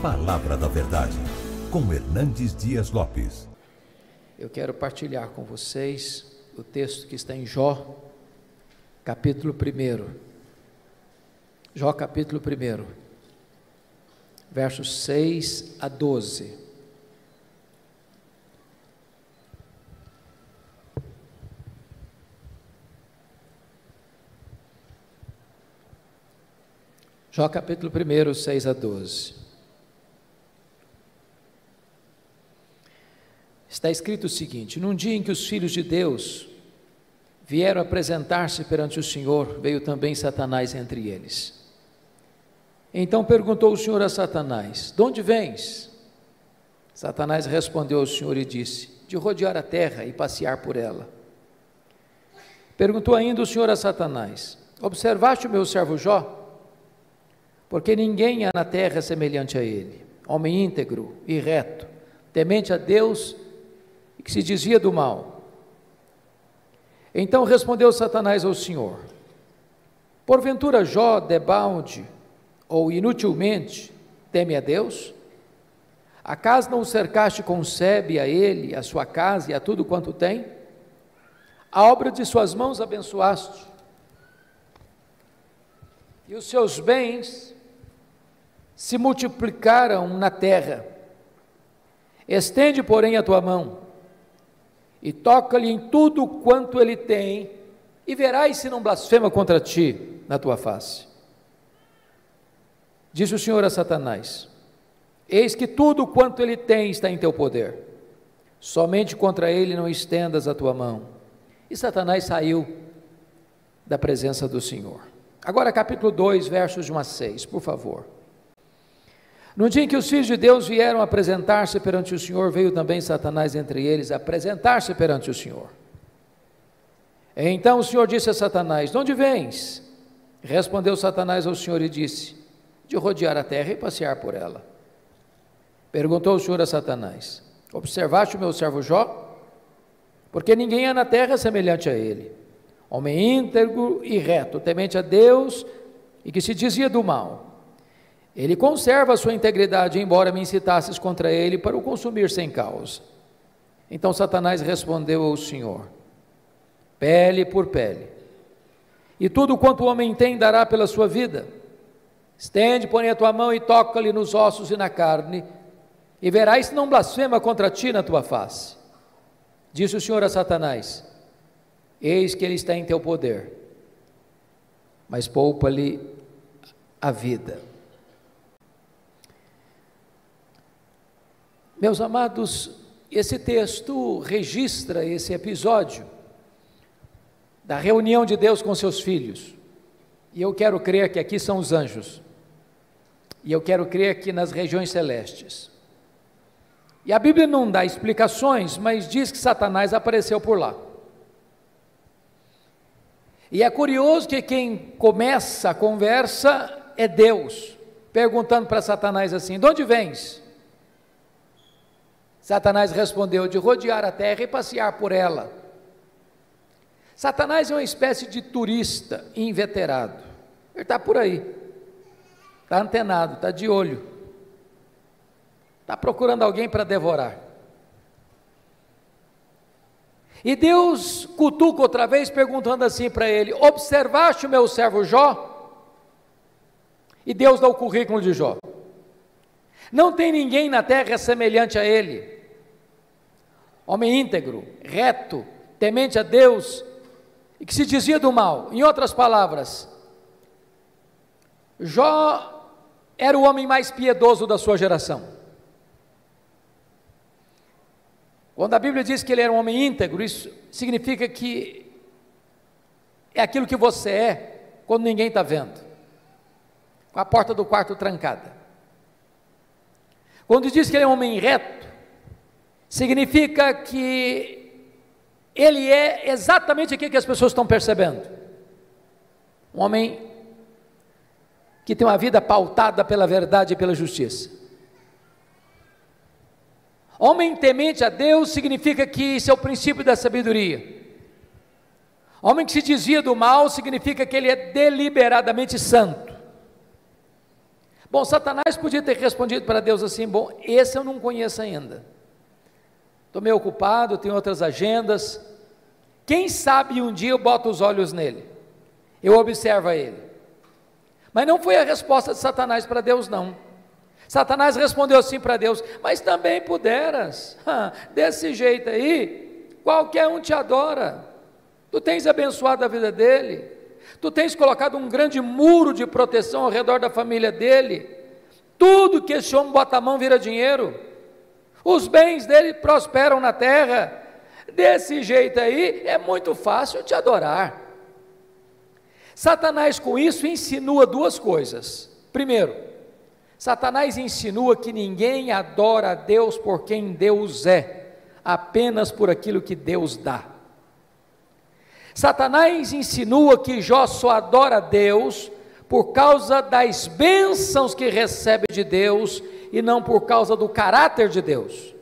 Palavra da Verdade, com Hernandes Dias Lopes. Eu quero partilhar com vocês o texto que está em Jó, capítulo 1. Jó, capítulo 1, versos 6 a 12. Jó, capítulo 1, 6 a 12. Está escrito o seguinte: num dia em que os filhos de Deus vieram apresentar-se perante o Senhor, veio também Satanás entre eles. Então perguntou o Senhor a Satanás: de onde vens? Satanás respondeu ao Senhor e disse: de rodear a terra e passear por ela. Perguntou ainda o Senhor a Satanás: observaste o meu servo Jó? Porque ninguém há na terra semelhante a ele, homem íntegro e reto, temente a Deus e que se desvia do mal. Então respondeu Satanás ao Senhor: porventura Jó debalde ou inutilmente teme a Deus? Acaso não o cercaste com sebe a ele, a sua casa e a tudo quanto tem? A obra de suas mãos abençoaste, e os seus bens se multiplicaram na terra. Estende, porém, a tua mão e toca-lhe em tudo quanto ele tem, e verás se não blasfema contra ti na tua face. Disse o Senhor a Satanás: eis que tudo quanto ele tem está em teu poder, somente contra ele não estendas a tua mão. E Satanás saiu da presença do Senhor. Agora capítulo 2, versos de 1 a 6, por favor. No dia em que os filhos de Deus vieram apresentar-se perante o Senhor, veio também Satanás entre eles apresentar-se perante o Senhor. Então o Senhor disse a Satanás: de onde vens? Respondeu Satanás ao Senhor e disse: de rodear a terra e passear por ela. Perguntou o Senhor a Satanás: observaste o meu servo Jó? Porque ninguém há na terra semelhante a ele, homem íntegro e reto, temente a Deus e que se desvia do mal. Ele conserva a sua integridade, embora me incitasses contra ele para o consumir sem causa. Então Satanás respondeu ao Senhor: pele por pele, e tudo quanto o homem tem dará pela sua vida. Estende, porém, a tua mão e toca-lhe nos ossos e na carne, e verás se não blasfema contra ti na tua face. Disse o Senhor a Satanás: eis que ele está em teu poder, mas poupa-lhe a vida. Meus amados, esse texto registra esse episódio da reunião de Deus com seus filhos, e eu quero crer que aqui são os anjos, e eu quero crer que nas regiões celestes. E a Bíblia não dá explicações, mas diz que Satanás apareceu por lá. E é curioso que quem começa a conversa é Deus, perguntando para Satanás assim: de onde vens? Satanás respondeu: de rodear a terra e passear por ela. Satanás é uma espécie de turista inveterado. Ele está por aí, está antenado, está de olho, está procurando alguém para devorar. E Deus cutuca outra vez, perguntando assim para ele: observaste o meu servo Jó? E Deus dá o currículo de Jó. Não tem ninguém na terra semelhante a ele, homem íntegro, reto, temente a Deus e que se desvia do mal. Em outras palavras, Jó era o homem mais piedoso da sua geração. Quando a Bíblia diz que ele era um homem íntegro, isso significa que é aquilo que você é quando ninguém está vendo, com a porta do quarto trancada. Quando diz que ele é um homem reto, significa que ele é exatamente aquilo que as pessoas estão percebendo. Um homem que tem uma vida pautada pela verdade e pela justiça. Homem temente a Deus significa que isso é o princípio da sabedoria. Homem que se desvia do mal significa que ele é deliberadamente santo. Bom, Satanás podia ter respondido para Deus assim: bom, esse eu não conheço ainda, estou meio ocupado, tenho outras agendas, quem sabe um dia eu boto os olhos nele, eu observo ele. Mas não foi a resposta de Satanás para Deus, não. Satanás respondeu assim para Deus: mas também puderas, desse jeito aí, qualquer um te adora, tu tens abençoado a vida dele, tu tens colocado um grande muro de proteção ao redor da família dele, tudo que esse homem bota a mão vira dinheiro, os bens dele prosperam na terra, desse jeito aí é muito fácil te adorar. Satanás com isso insinua duas coisas. Primeiro, Satanás insinua que ninguém adora a Deus por quem Deus é, apenas por aquilo que Deus dá. Satanás insinua que Jó só adora a Deus por causa das bênçãos que recebe de Deus e não por causa do caráter de Deus.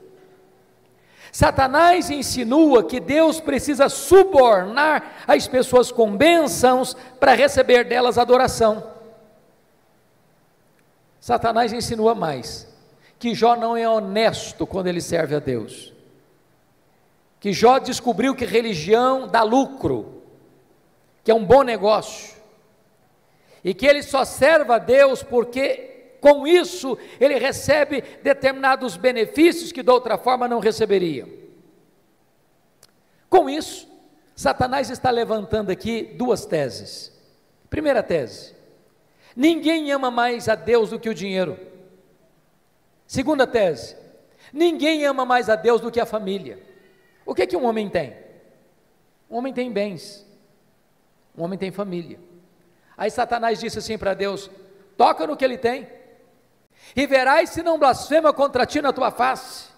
Satanás insinua que Deus precisa subornar as pessoas com bênçãos para receber delas adoração. Satanás insinua mais, que Jó não é honesto quando ele serve a Deus, que Jó descobriu que religião dá lucro, que é um bom negócio, e que ele só serve a Deus porque com isso ele recebe determinados benefícios que de outra forma não receberia. Com isso, Satanás está levantando aqui duas teses. Primeira tese: ninguém ama mais a Deus do que o dinheiro. Segunda tese: ninguém ama mais a Deus do que a família. O que um homem tem? Um homem tem bens, um homem tem família. Aí Satanás disse assim para Deus: toca no que ele tem, e verás se não blasfema contra ti na tua face,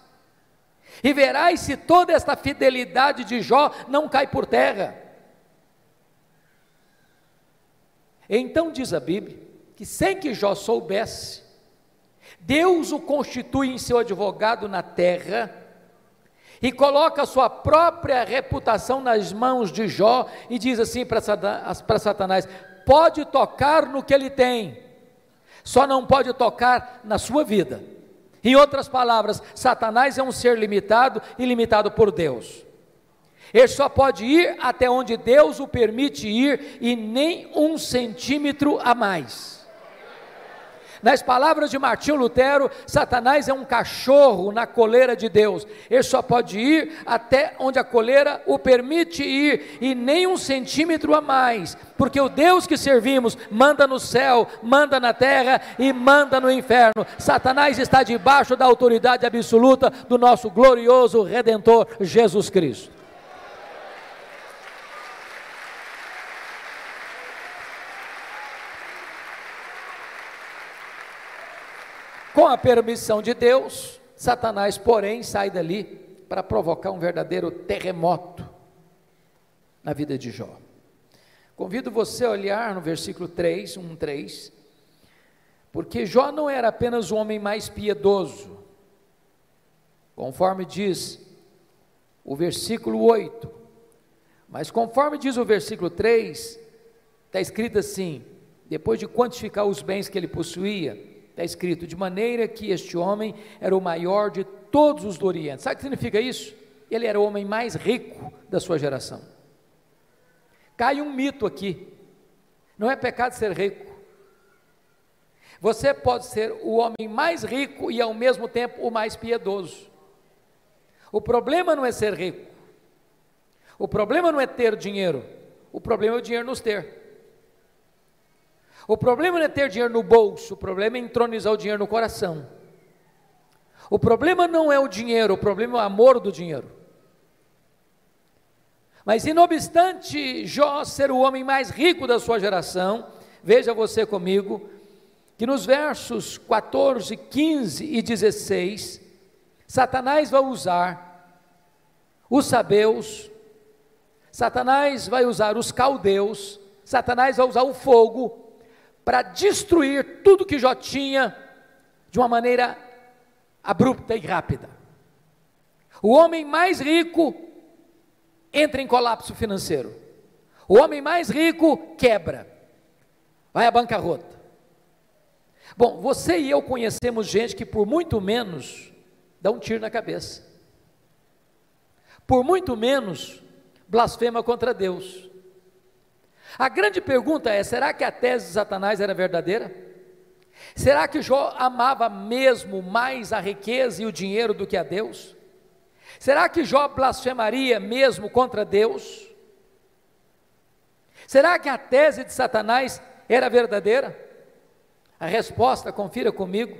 e verás se toda esta fidelidade de Jó não cai por terra. Então diz a Bíblia, que sem que Jó soubesse, Deus o constitui em seu advogado na terra, e coloca a sua própria reputação nas mãos de Jó, e diz assim para Satanás: pode tocar no que ele tem, só não pode tocar na sua vida. Em outras palavras, Satanás é um ser limitado e limitado por Deus. Ele só pode ir até onde Deus o permite ir, e nem 1 centímetro a mais. Nas palavras de Martinho Lutero, Satanás é um cachorro na coleira de Deus. Ele só pode ir até onde a coleira o permite ir, e nem 1 centímetro a mais, porque o Deus que servimos manda no céu, manda na terra e manda no inferno. Satanás está debaixo da autoridade absoluta do nosso glorioso Redentor Jesus Cristo. Com a permissão de Deus, Satanás, porém, sai dali para provocar um verdadeiro terremoto na vida de Jó. Convido você a olhar no versículo 3, 3, porque Jó não era apenas o homem mais piedoso, conforme diz o versículo 8, mas conforme diz o versículo 3, está escrito assim: depois de quantificar os bens que ele possuía, está escrito: de maneira que este homem era o maior de todos os do Oriente. Sabe o que significa isso? Ele era o homem mais rico da sua geração. Cai um mito aqui: não é pecado ser rico. Você pode ser o homem mais rico e ao mesmo tempo o mais piedoso. O problema não é ser rico, o problema não é ter dinheiro, o problema é o dinheiro nos ter. O problema não é ter dinheiro no bolso, o problema é entronizar o dinheiro no coração. O problema não é o dinheiro, o problema é o amor do dinheiro. Mas, não obstante Jó ser o homem mais rico da sua geração, veja você comigo, que nos versos 14, 15 e 16, Satanás vai usar os sabeus, Satanás vai usar os caldeus, Satanás vai usar o fogo, para destruir tudo que Jó tinha, de uma maneira abrupta e rápida. O homem mais rico entra em colapso financeiro, o homem mais rico quebra, vai à bancarrota. Bom, você e eu conhecemos gente que por muito menos dá um tiro na cabeça, por muito menos blasfema contra Deus. A grande pergunta é: será que a tese de Satanás era verdadeira? Será que Jó amava mesmo mais a riqueza e o dinheiro do que a Deus? Será que Jó blasfemaria mesmo contra Deus? Será que a tese de Satanás era verdadeira? A resposta, confira comigo,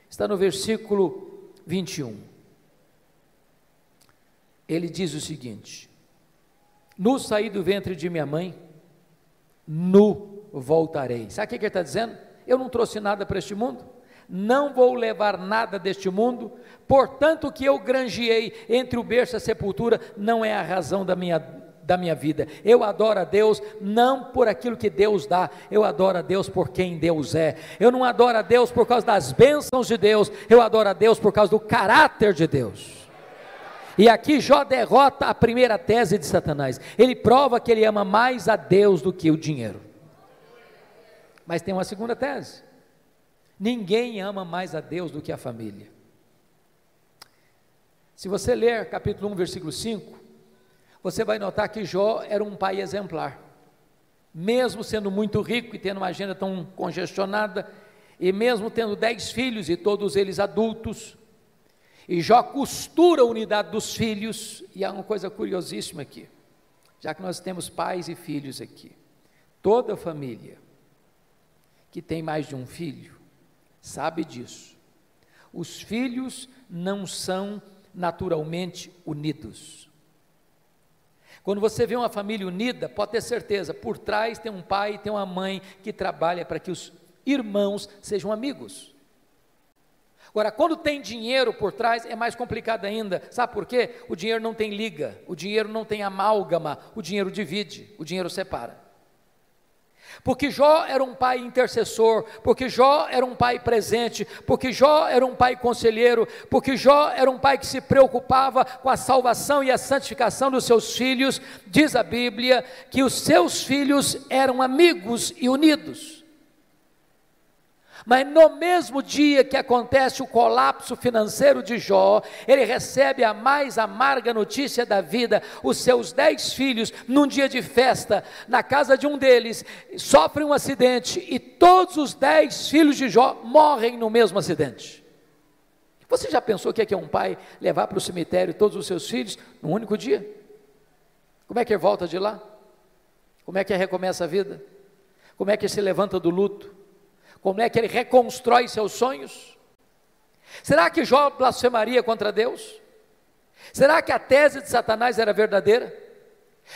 está no versículo 21. Ele diz o seguinte: nu saí do ventre de minha mãe, nu voltarei. Sabe o que ele está dizendo? Eu não trouxe nada para este mundo, não vou levar nada deste mundo, portanto o que eu granjeei entre o berço e a sepultura não é a razão da minha vida. Eu adoro a Deus não por aquilo que Deus dá, eu adoro a Deus por quem Deus é. Eu não adoro a Deus por causa das bênçãos de Deus, eu adoro a Deus por causa do caráter de Deus. E aqui Jó derrota a primeira tese de Satanás. Ele prova que ele ama mais a Deus do que o dinheiro. Mas tem uma segunda tese: ninguém ama mais a Deus do que a família. Se você ler capítulo 1, versículo 5, você vai notar que Jó era um pai exemplar, mesmo sendo muito rico e tendo uma agenda tão congestionada, e mesmo tendo 10 filhos e todos eles adultos, e Jó costura a unidade dos filhos. E há uma coisa curiosíssima aqui, já que nós temos pais e filhos aqui, toda família que tem mais de um filho sabe disso. Os filhos não são naturalmente unidos. Quando você vê uma família unida, pode ter certeza, por trás tem um pai e tem uma mãe que trabalha para que os irmãos sejam amigos. Agora, quando tem dinheiro por trás, é mais complicado ainda. Sabe por quê? O dinheiro não tem liga, o dinheiro não tem amálgama, o dinheiro divide, o dinheiro separa. Porque Jó era um pai intercessor, porque Jó era um pai presente, porque Jó era um pai conselheiro, porque Jó era um pai que se preocupava com a salvação e a santificação dos seus filhos. Diz a Bíblia que os seus filhos eram amigos e unidos. Mas no mesmo dia que acontece o colapso financeiro de Jó, ele recebe a mais amarga notícia da vida. Os seus 10 filhos, num dia de festa, na casa de um deles, sofrem um acidente, e todos os 10 filhos de Jó morrem no mesmo acidente. Você já pensou o que é um pai levar para o cemitério todos os seus filhos num único dia? Como é que ele volta de lá? Como é que ele recomeça a vida? Como é que ele se levanta do luto? Como é que ele reconstrói seus sonhos? Será que Jó blasfemaria contra Deus? Será que a tese de Satanás era verdadeira?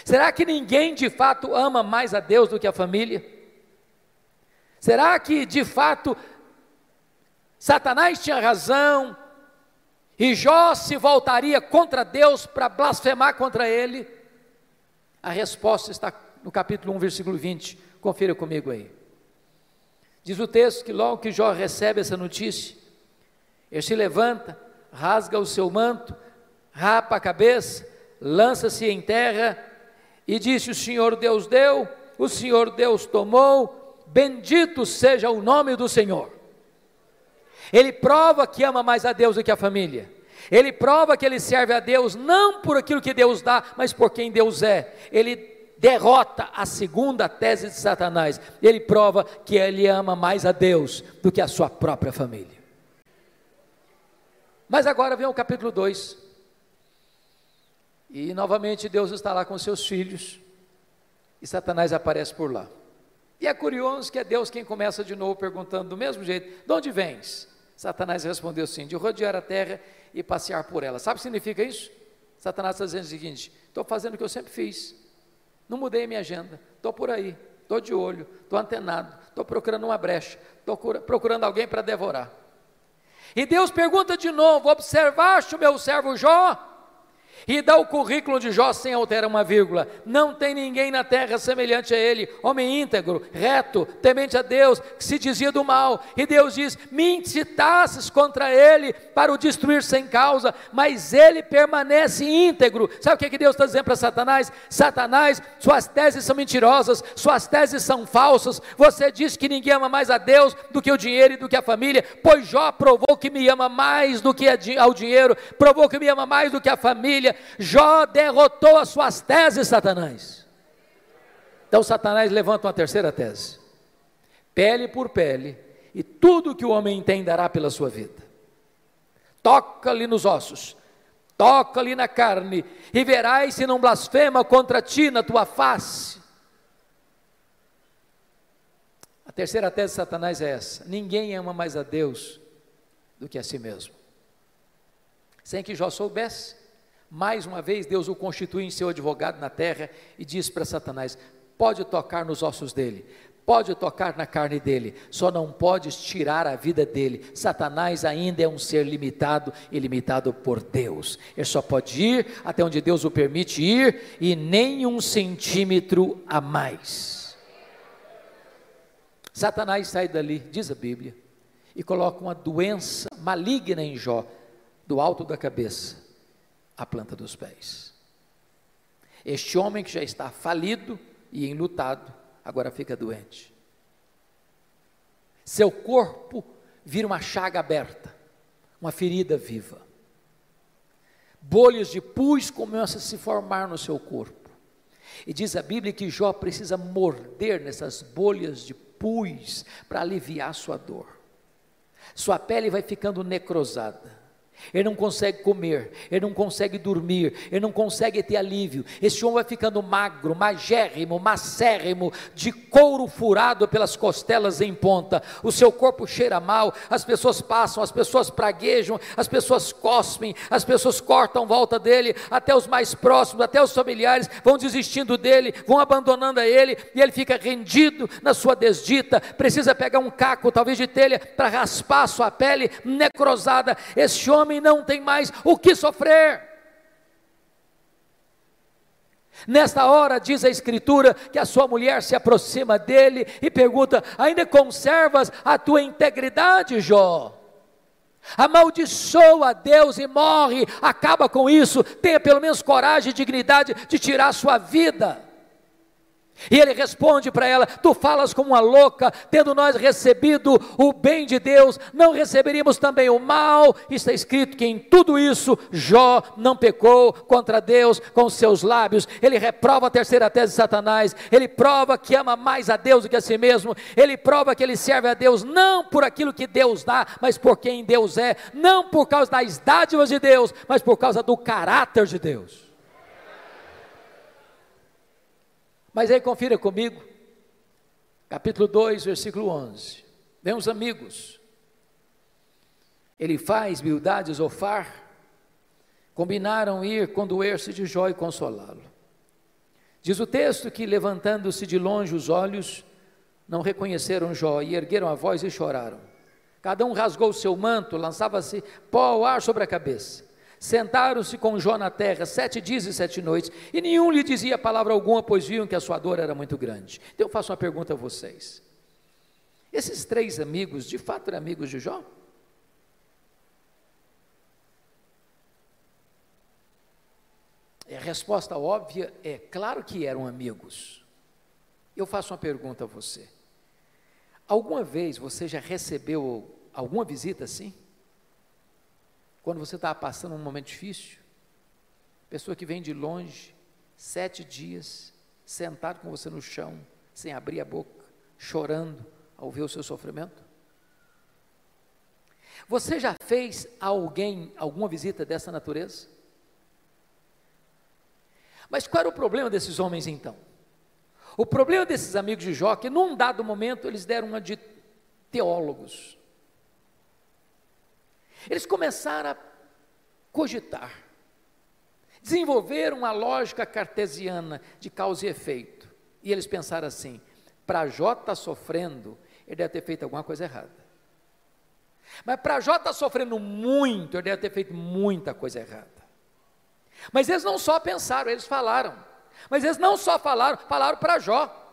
Será que ninguém de fato ama mais a Deus do que a família? Será que de fato Satanás tinha razão e Jó se voltaria contra Deus para blasfemar contra ele? A resposta está no capítulo 1, versículo 20, confira comigo aí. Diz o texto que logo que Jó recebe essa notícia, ele se levanta, rasga o seu manto, rapa a cabeça, lança-se em terra e disse: o Senhor Deus deu, o Senhor Deus tomou, bendito seja o nome do Senhor. Ele prova que ama mais a Deus do que a família. Ele prova que ele serve a Deus não por aquilo que Deus dá, mas por quem Deus é. Ele derrota a segunda tese de Satanás. Ele prova que ele ama mais a Deus do que a sua própria família. Mas agora vem o capítulo 2, e novamente Deus está lá com seus filhos, e Satanás aparece por lá. E é curioso que é Deus quem começa de novo perguntando do mesmo jeito: de onde vens? Satanás respondeu assim: de rodear a terra e passear por ela. Sabe o que significa isso? Satanás está dizendo o seguinte: estou fazendo o que eu sempre fiz, não mudei minha agenda, estou por aí, estou de olho, estou antenado, estou procurando uma brecha, estou procurando alguém para devorar. E Deus pergunta de novo: observaste o meu servo Jó? E dá o currículo de Jó sem alterar uma vírgula. Não tem ninguém na terra semelhante a ele, homem íntegro, reto, temente a Deus, que se dizia do mal. E Deus diz: me incitasses contra ele para o destruir sem causa, mas ele permanece íntegro. Sabe o que Deus está dizendo para Satanás? Satanás, suas teses são mentirosas, suas teses são falsas. Você diz que ninguém ama mais a Deus do que o dinheiro e do que a família, pois Jó provou que me ama mais do que ao dinheiro, provou que me ama mais do que a família. Jó derrotou as suas teses, Satanás. Então Satanás levanta uma terceira tese: pele por pele, e tudo que o homem tem dará pela sua vida. Toca-lhe nos ossos, toca-lhe na carne, e verás se não blasfema contra ti na tua face. A terceira tese de Satanás é essa: ninguém ama mais a Deus do que a si mesmo. Sem que Jó soubesse, mais uma vez Deus o constitui em seu advogado na terra e diz para Satanás: pode tocar nos ossos dele, pode tocar na carne dele, só não podes tirar a vida dele. Satanás ainda é um ser limitado e limitado por Deus. Ele só pode ir até onde Deus o permite ir, e nem 1 centímetro a mais. Satanás sai dali, diz a Bíblia, e coloca uma doença maligna em Jó, do alto da cabeça à planta dos pés. Este homem que já está falido e enlutado, agora fica doente. Seu corpo vira uma chaga aberta, uma ferida viva. Bolhas de pus começam a se formar no seu corpo. E diz a Bíblia que Jó precisa morder nessas bolhas de pus para aliviar sua dor. Sua pele vai ficando necrosada. Ele não consegue comer, ele não consegue dormir, ele não consegue ter alívio. Esse homem vai ficando magro, magérrimo, macérrimo, de couro furado pelas costelas em ponta. O seu corpo cheira mal, as pessoas passam, as pessoas praguejam, as pessoas cospem, as pessoas cortam volta dele, até os mais próximos, até os familiares vão desistindo dele, vão abandonando a ele, e ele fica rendido na sua desdita, precisa pegar um caco, talvez de telha, para raspar a sua pele necrosada. Esse homem não tem mais o que sofrer. Nesta hora, diz a Escritura, que a sua mulher se aproxima dele e pergunta: ainda conservas a tua integridade, Jó? Amaldiçoa a Deus e morre, acaba com isso, tenha pelo menos coragem e dignidade de tirar a sua vida. E ele responde para ela: tu falas como uma louca, tendo nós recebido o bem de Deus, não receberíamos também o mal? Está escrito que em tudo isso Jó não pecou contra Deus com os seus lábios. Ele reprova a terceira tese de Satanás, ele prova que ama mais a Deus do que a si mesmo, ele prova que ele serve a Deus não por aquilo que Deus dá, mas por quem Deus é, não por causa das dádivas de Deus, mas por causa do caráter de Deus. Mas aí confira comigo, capítulo 2, versículo 11, vem os amigos, Elifaz, Bildade e Zofar, combinaram ir condoer-se de Jó e consolá-lo. Diz o texto que, levantando-se de longe os olhos, não reconheceram Jó, e ergueram a voz e choraram. Cada um rasgou o seu manto, lançava-se pó ao ar sobre a cabeça. Sentaram-se com Jó na terra 7 dias e 7 noites, e nenhum lhe dizia palavra alguma, pois viam que a sua dor era muito grande. Então eu faço uma pergunta a vocês: esses 3 amigos, de fato eram amigos de Jó? A resposta óbvia é: claro que eram amigos. Eu faço uma pergunta a você: alguma vez você já recebeu alguma visita assim? Quando você estava passando um momento difícil, pessoa que vem de longe, 7 dias, sentado com você no chão, sem abrir a boca, chorando ao ver o seu sofrimento? Você já fez a alguém alguma visita dessa natureza? Mas qual era o problema desses homens então? O problema desses amigos de Jó, que num dado momento eles deram uma de teólogos. Eles começaram a cogitar, desenvolveram uma lógica cartesiana de causa e efeito, e eles pensaram assim: para Jó estar sofrendo, ele deve ter feito alguma coisa errada, mas para Jó estar sofrendo muito, ele deve ter feito muita coisa errada. Mas eles não só pensaram, eles falaram. Mas eles não só falaram, falaram para Jó.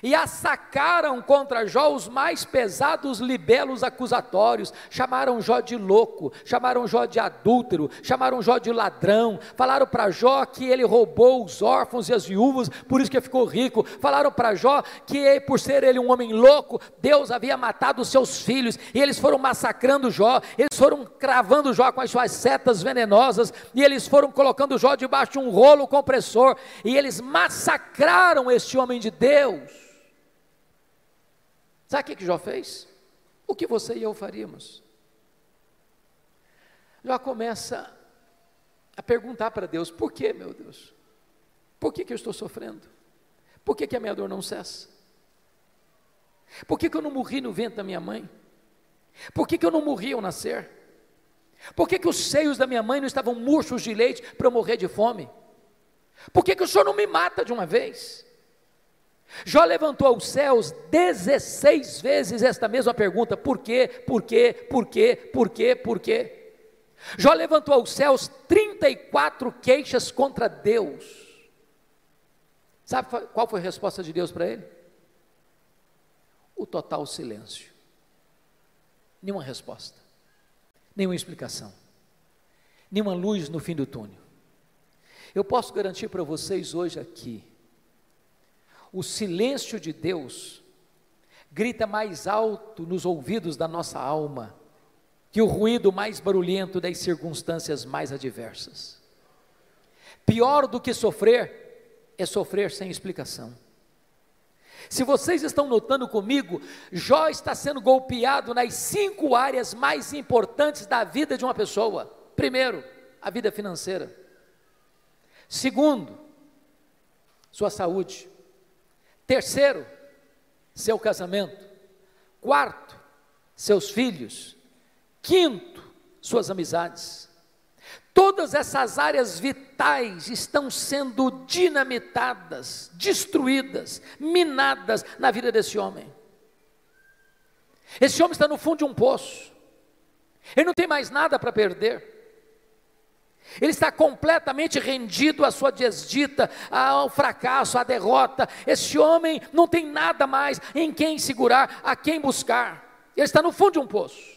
E assacaram contra Jó os mais pesados libelos acusatórios, chamaram Jó de louco, chamaram Jó de adúltero, chamaram Jó de ladrão, falaram para Jó que ele roubou os órfãos e as viúvas, por isso que ficou rico, falaram para Jó que por ser ele um homem louco, Deus havia matado os seus filhos, e eles foram massacrando Jó, eles foram cravando Jó com as suas setas venenosas, e eles foram colocando Jó debaixo de um rolo compressor, e eles massacraram este homem de Deus. Sabe o que Jó fez? O que você e eu faríamos? Jó começa a perguntar para Deus: por que, meu Deus? Por que eu estou sofrendo? Por que a minha dor não cessa? Por que eu não morri no ventre da minha mãe? Por que eu não morri ao nascer? Por que os seios da minha mãe não estavam murchos de leite para eu morrer de fome? Por que o Senhor não me mata de uma vez? Jó levantou aos céus 16 vezes esta mesma pergunta: por quê, por quê, por quê, por quê, por quê? Jó levantou aos céus 34 queixas contra Deus. Sabe qual foi a resposta de Deus para ele? O total silêncio. Nenhuma resposta, nenhuma explicação, nenhuma luz no fim do túnel. Eu posso garantir para vocês hoje aqui, o silêncio de Deus grita mais alto nos ouvidos da nossa alma que o ruído mais barulhento das circunstâncias mais adversas. Pior do que sofrer é sofrer sem explicação. Se vocês estão notando comigo, Jó está sendo golpeado nas 5 áreas mais importantes da vida de uma pessoa. Primeiro, a vida financeira. Segundo, sua saúde. Terceiro, seu casamento. Quarto, seus filhos. Quinto, suas amizades. Todas essas áreas vitais estão sendo dinamitadas, destruídas, minadas na vida desse homem. Esse homem está no fundo de um poço, ele não tem mais nada para perder. Ele está completamente rendido à sua desdita, ao fracasso, à derrota. Esse homem não tem nada mais em quem segurar, a quem buscar. Ele está no fundo de um poço.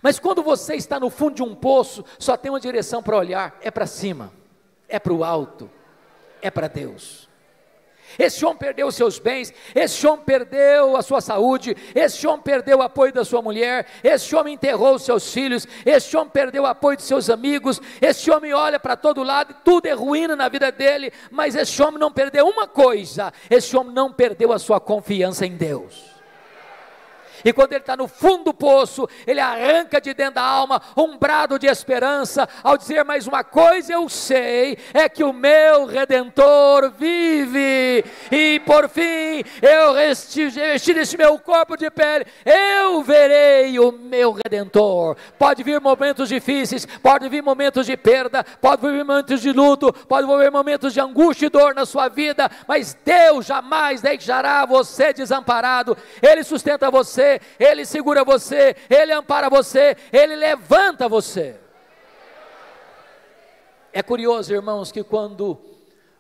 Mas quando você está no fundo de um poço, só tem uma direção para olhar: é para cima, é para o alto, é para Deus. Esse homem perdeu os seus bens, esse homem perdeu a sua saúde, esse homem perdeu o apoio da sua mulher, esse homem enterrou os seus filhos, esse homem perdeu o apoio de seus amigos, esse homem olha para todo lado e tudo é ruína na vida dele, mas esse homem não perdeu uma coisa: esse homem não perdeu a sua confiança em Deus. E quando ele está no fundo do poço, ele arranca de dentro da alma um brado de esperança, ao dizer: mais uma coisa eu sei, é que o meu Redentor vive, e por fim, eu vestir este meu corpo de pele, eu verei o meu Redentor. Pode vir momentos difíceis, pode vir momentos de perda, pode vir momentos de luto, pode vir momentos de angústia e dor na sua vida, mas Deus jamais deixará você desamparado. Ele sustenta você, Ele segura você, Ele ampara você, Ele levanta você. É curioso, irmãos, que quando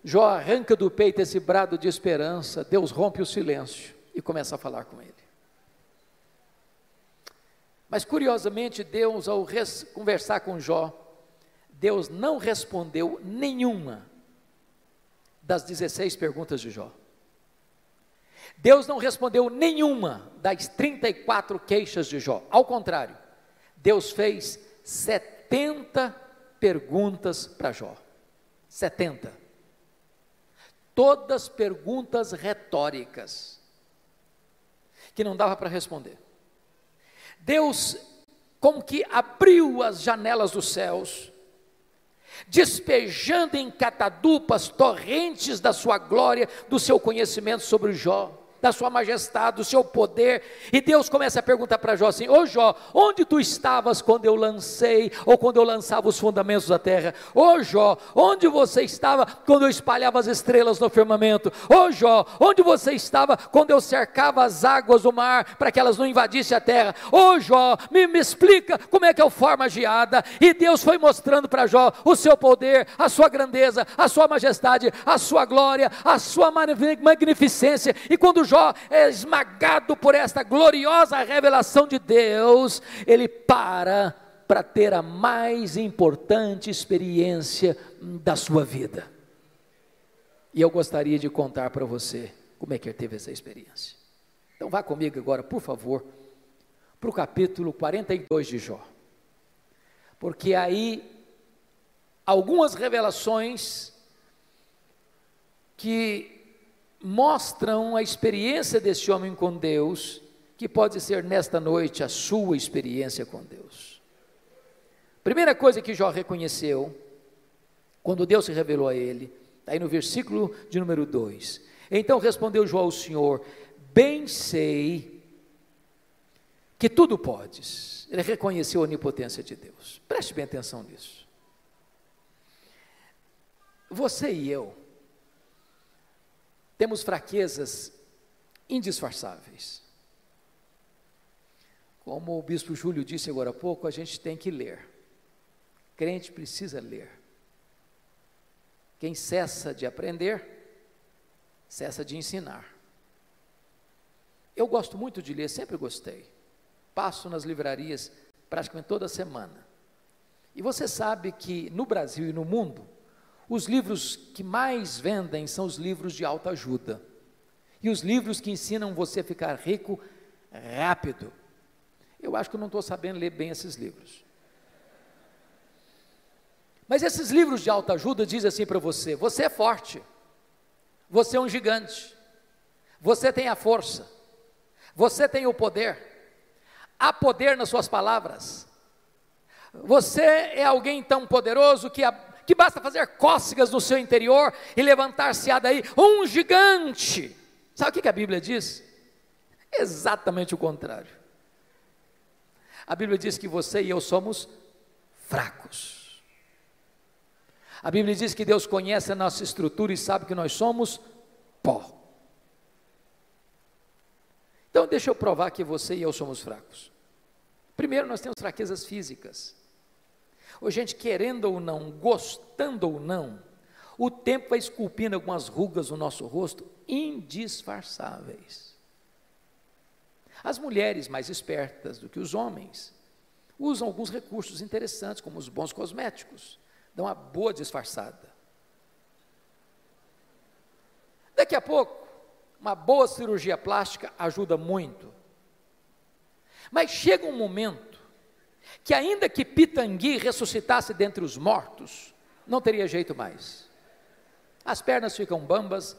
Jó arranca do peito esse brado de esperança, Deus rompe o silêncio e começa a falar com ele. Mas curiosamente, Deus, ao conversar com Jó, Deus não respondeu nenhuma das 16 perguntas de Jó. Deus não respondeu nenhuma das 34 queixas de Jó. Ao contrário, Deus fez 70 perguntas para Jó. 70. Todas perguntas retóricas, que não dava para responder. Deus como que abriu as janelas dos céus, despejando em catadupas torrentes da sua glória, do seu conhecimento sobre Jó. da sua majestade, do seu poder, e Deus começa a perguntar para Jó assim: ô Jó, onde tu estavas quando eu lancei, ou quando eu lançava os fundamentos da terra? Ô Jó, onde você estava quando eu espalhava as estrelas no firmamento? Ô Jó, onde você estava quando eu cercava as águas do mar, para que elas não invadissem a terra? Ô Jó, me explica como é que eu formo a geada. E Deus foi mostrando para Jó o seu poder, a sua grandeza, a sua majestade, a sua glória, a sua magnificência. E quando Jó é esmagado por esta gloriosa revelação de Deus, ele para ter a mais importante experiência da sua vida. E eu gostaria de contar para você como é que ele teve essa experiência. Então vá comigo agora, por favor, para o capítulo 42 de Jó, porque aí algumas revelações que mostram a experiência desse homem com Deus, que pode ser nesta noite a sua experiência com Deus. Primeira coisa que Jó reconheceu, quando Deus se revelou a ele, está aí no versículo de número 2, então respondeu Jó ao Senhor: bem sei que tudo podes. Ele reconheceu a onipotência de Deus. Preste bem atenção nisso. Você e eu temos fraquezas indisfarçáveis. Como o bispo Júlio disse agora há pouco, a gente tem que ler. Crente precisa ler. Quem cessa de aprender, cessa de ensinar. Eu gosto muito de ler, sempre gostei. Passo nas livrarias praticamente toda semana. E você sabe que no Brasil e no mundo, os livros que mais vendem são os livros de autoajuda. E os livros que ensinam você a ficar rico rápido. Eu acho que eu não estou sabendo ler bem esses livros. Mas esses livros de autoajuda dizem assim para você: você é forte, você é um gigante, você tem a força, você tem o poder. Há poder nas suas palavras. Você é alguém tão poderoso que basta fazer cócegas no seu interior e levantar-se-á daí um gigante. Sabe o que a Bíblia diz? Exatamente o contrário. A Bíblia diz que você e eu somos fracos. A Bíblia diz que Deus conhece a nossa estrutura e sabe que nós somos pó. Então deixa eu provar que você e eu somos fracos. Primeiro, nós temos fraquezas físicas. Ô, gente, querendo ou não, gostando ou não, o tempo vai esculpindo algumas rugas no nosso rosto indisfarçáveis. As mulheres mais espertas do que os homens usam alguns recursos interessantes, como os bons cosméticos, dão uma boa disfarçada. Daqui a pouco, uma boa cirurgia plástica ajuda muito. Mas chega um momento que, ainda que Pitangui ressuscitasse dentre os mortos, não teria jeito mais. As pernas ficam bambas,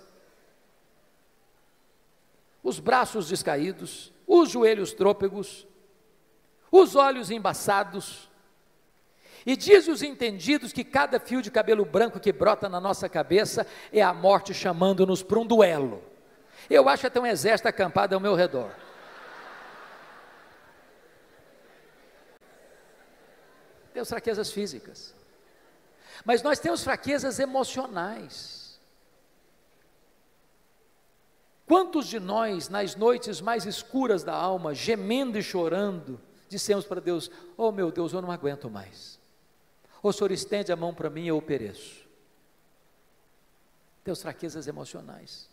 os braços descaídos, os joelhos trôpegos, os olhos embaçados. E diz os entendidos que cada fio de cabelo branco que brota na nossa cabeça é a morte chamando-nos para um duelo. Eu acho até um exército acampado ao meu redor. Temos fraquezas físicas, mas nós temos fraquezas emocionais. Quantos de nós, nas noites mais escuras da alma, gemendo e chorando, dissemos para Deus: oh meu Deus, eu não aguento mais, o Senhor estende a mão para mim, eu pereço. Temos fraquezas emocionais,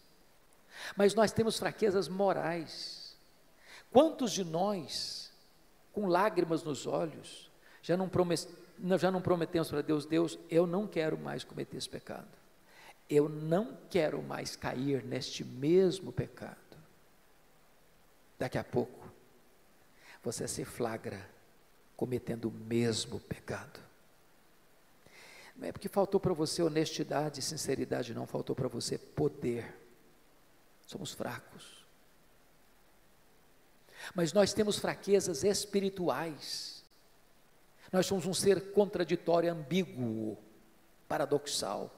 mas nós temos fraquezas morais. Quantos de nós, com lágrimas nos olhos, já não prometemos para Deus: Deus, eu não quero mais cometer esse pecado, eu não quero mais cair neste mesmo pecado. Daqui a pouco, você se flagra cometendo o mesmo pecado. Não é porque faltou para você honestidade e sinceridade, não, faltou para você poder. Somos fracos. Mas nós temos fraquezas espirituais. Nós somos um ser contraditório, ambíguo, paradoxal.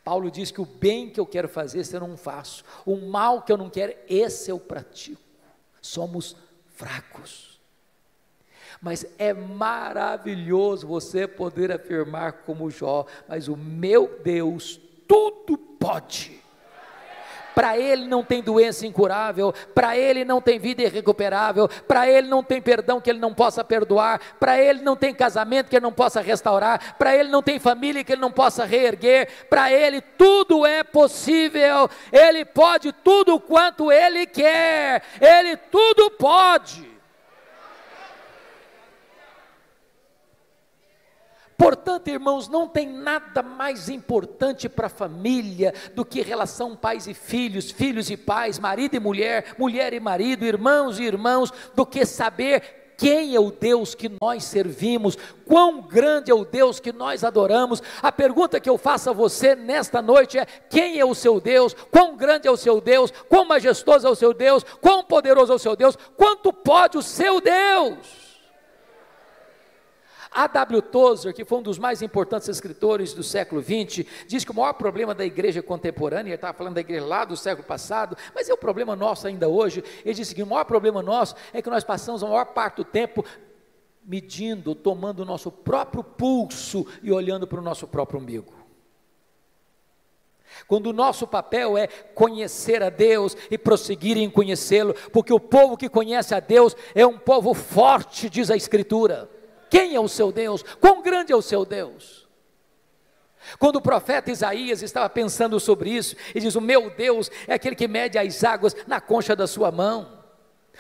Paulo diz que o bem que eu quero fazer, esse eu não faço, o mal que eu não quero, esse eu pratico. Somos fracos, mas é maravilhoso você poder afirmar como Jó, mas o meu Deus tudo pode. Para Ele não tem doença incurável, para Ele não tem vida irrecuperável, para Ele não tem perdão que Ele não possa perdoar, para Ele não tem casamento que Ele não possa restaurar, para Ele não tem família que Ele não possa reerguer, para Ele tudo é possível, Ele pode tudo quanto Ele quer, Ele tudo pode. Portanto, irmãos, não tem nada mais importante para a família do que relação pais e filhos, filhos e pais, marido e mulher, mulher e marido, irmãos e irmãos, do que saber quem é o Deus que nós servimos, quão grande é o Deus que nós adoramos. A pergunta que eu faço a você nesta noite é: quem é o seu Deus? Quão grande é o seu Deus? Quão majestoso é o seu Deus? Quão poderoso é o seu Deus? Quanto pode o seu Deus? A.W. Tozer, que foi um dos mais importantes escritores do século XX, diz que o maior problema da igreja contemporânea, ele estava falando da igreja lá do século passado, mas é o problema nosso ainda hoje. Ele disse que o maior problema nosso é que nós passamos a maior parte do tempo medindo, tomando o nosso próprio pulso e olhando para o nosso próprio umbigo. Quando o nosso papel é conhecer a Deus e prosseguir em conhecê-lo, porque o povo que conhece a Deus é um povo forte, diz a Escritura. Quem é o seu Deus? Quão grande é o seu Deus? Quando o profeta Isaías estava pensando sobre isso, ele diz: o meu Deus é aquele que mede as águas na concha da sua mão.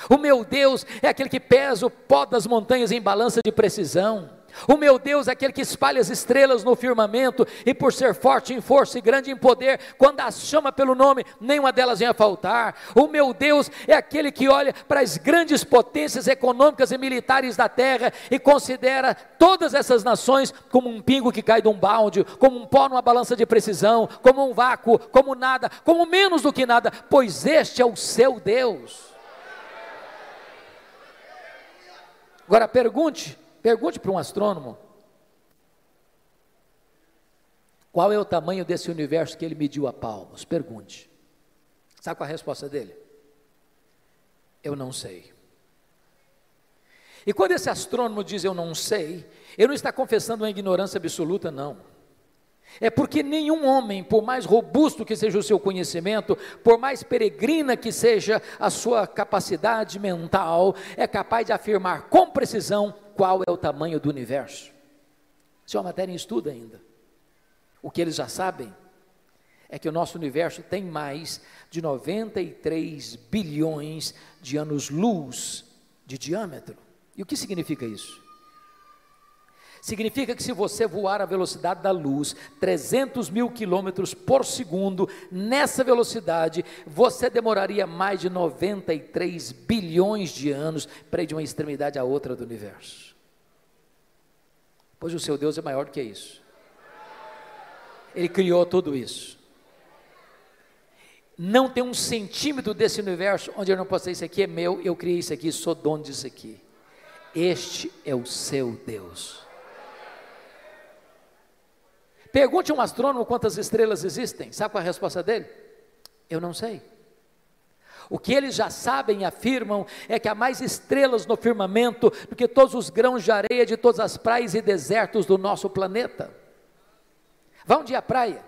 O meu Deus é aquele que pesa o pó das montanhas em balança de precisão. O meu Deus é aquele que espalha as estrelas no firmamento, e por ser forte em força e grande em poder, quando as chama pelo nome, nenhuma delas vem a faltar. O meu Deus é aquele que olha para as grandes potências econômicas e militares da terra e considera todas essas nações como um pingo que cai de um balde, como um pó numa balança de precisão, como um vácuo, como nada, como menos do que nada, pois este é o seu Deus. Agora pergunte para um astrônomo, qual é o tamanho desse universo que ele mediu a palmos? Pergunte. Sabe qual é a resposta dele? Eu não sei. E quando esse astrônomo diz eu não sei, ele não está confessando uma ignorância absoluta, não. É porque nenhum homem, por mais robusto que seja o seu conhecimento, por mais peregrina que seja a sua capacidade mental, é capaz de afirmar com precisão qual é o tamanho do universo. Isso é uma matéria em estudo ainda. O que eles já sabem é que o nosso universo tem mais de 93 bilhões de anos-luz de diâmetro. E o que significa isso? Significa que se você voar à velocidade da luz, 300 mil quilômetros por segundo, nessa velocidade, você demoraria mais de 93 bilhões de anos para ir de uma extremidade à outra do universo. Pois o seu Deus é maior do que isso. Ele criou tudo isso. Não tem um centímetro desse universo onde eu não posso dizer: isso aqui é meu, eu criei isso aqui, sou dono disso aqui. Este é o seu Deus. Pergunte a um astrônomo quantas estrelas existem. Sabe qual é a resposta dele? Eu não sei. O que eles já sabem e afirmam é que há mais estrelas no firmamento do que todos os grãos de areia de todas as praias e desertos do nosso planeta. Vá um dia à praia,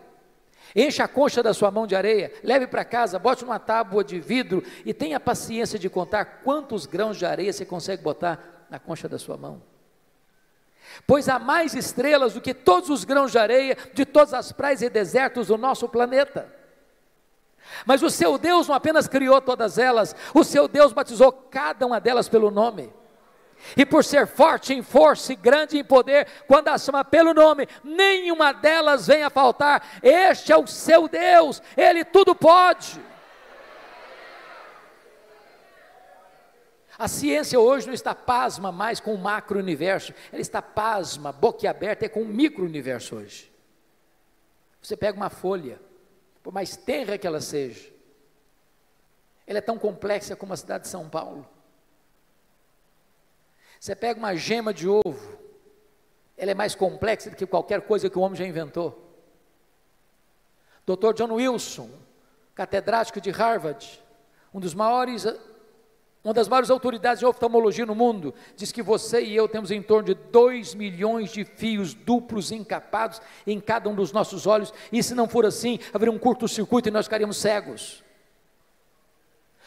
encha a concha da sua mão de areia, leve para casa, bote numa tábua de vidro e tenha paciência de contar quantos grãos de areia você consegue botar na concha da sua mão. Pois há mais estrelas do que todos os grãos de areia de todas as praias e desertos do nosso planeta. Mas o seu Deus não apenas criou todas elas, o seu Deus batizou cada uma delas pelo nome. E por ser forte em força e grande em poder, quando as chama pelo nome, nenhuma delas vem a faltar. Este é o seu Deus, Ele tudo pode. A ciência hoje não está pasma mais com o macro-universo, ela está pasma, boquiaberta, com o micro-universo hoje. Você pega uma folha, por mais tenra que ela seja, ela é tão complexa como a cidade de São Paulo. Você pega uma gema de ovo, ela é mais complexa do que qualquer coisa que o homem já inventou. Dr. John Wilson, catedrático de Harvard, uma das maiores autoridades de oftalmologia no mundo, diz que você e eu temos em torno de 2 milhões de fios duplos encapados em cada um dos nossos olhos, e se não for assim, haveria um curto-circuito e nós ficaríamos cegos.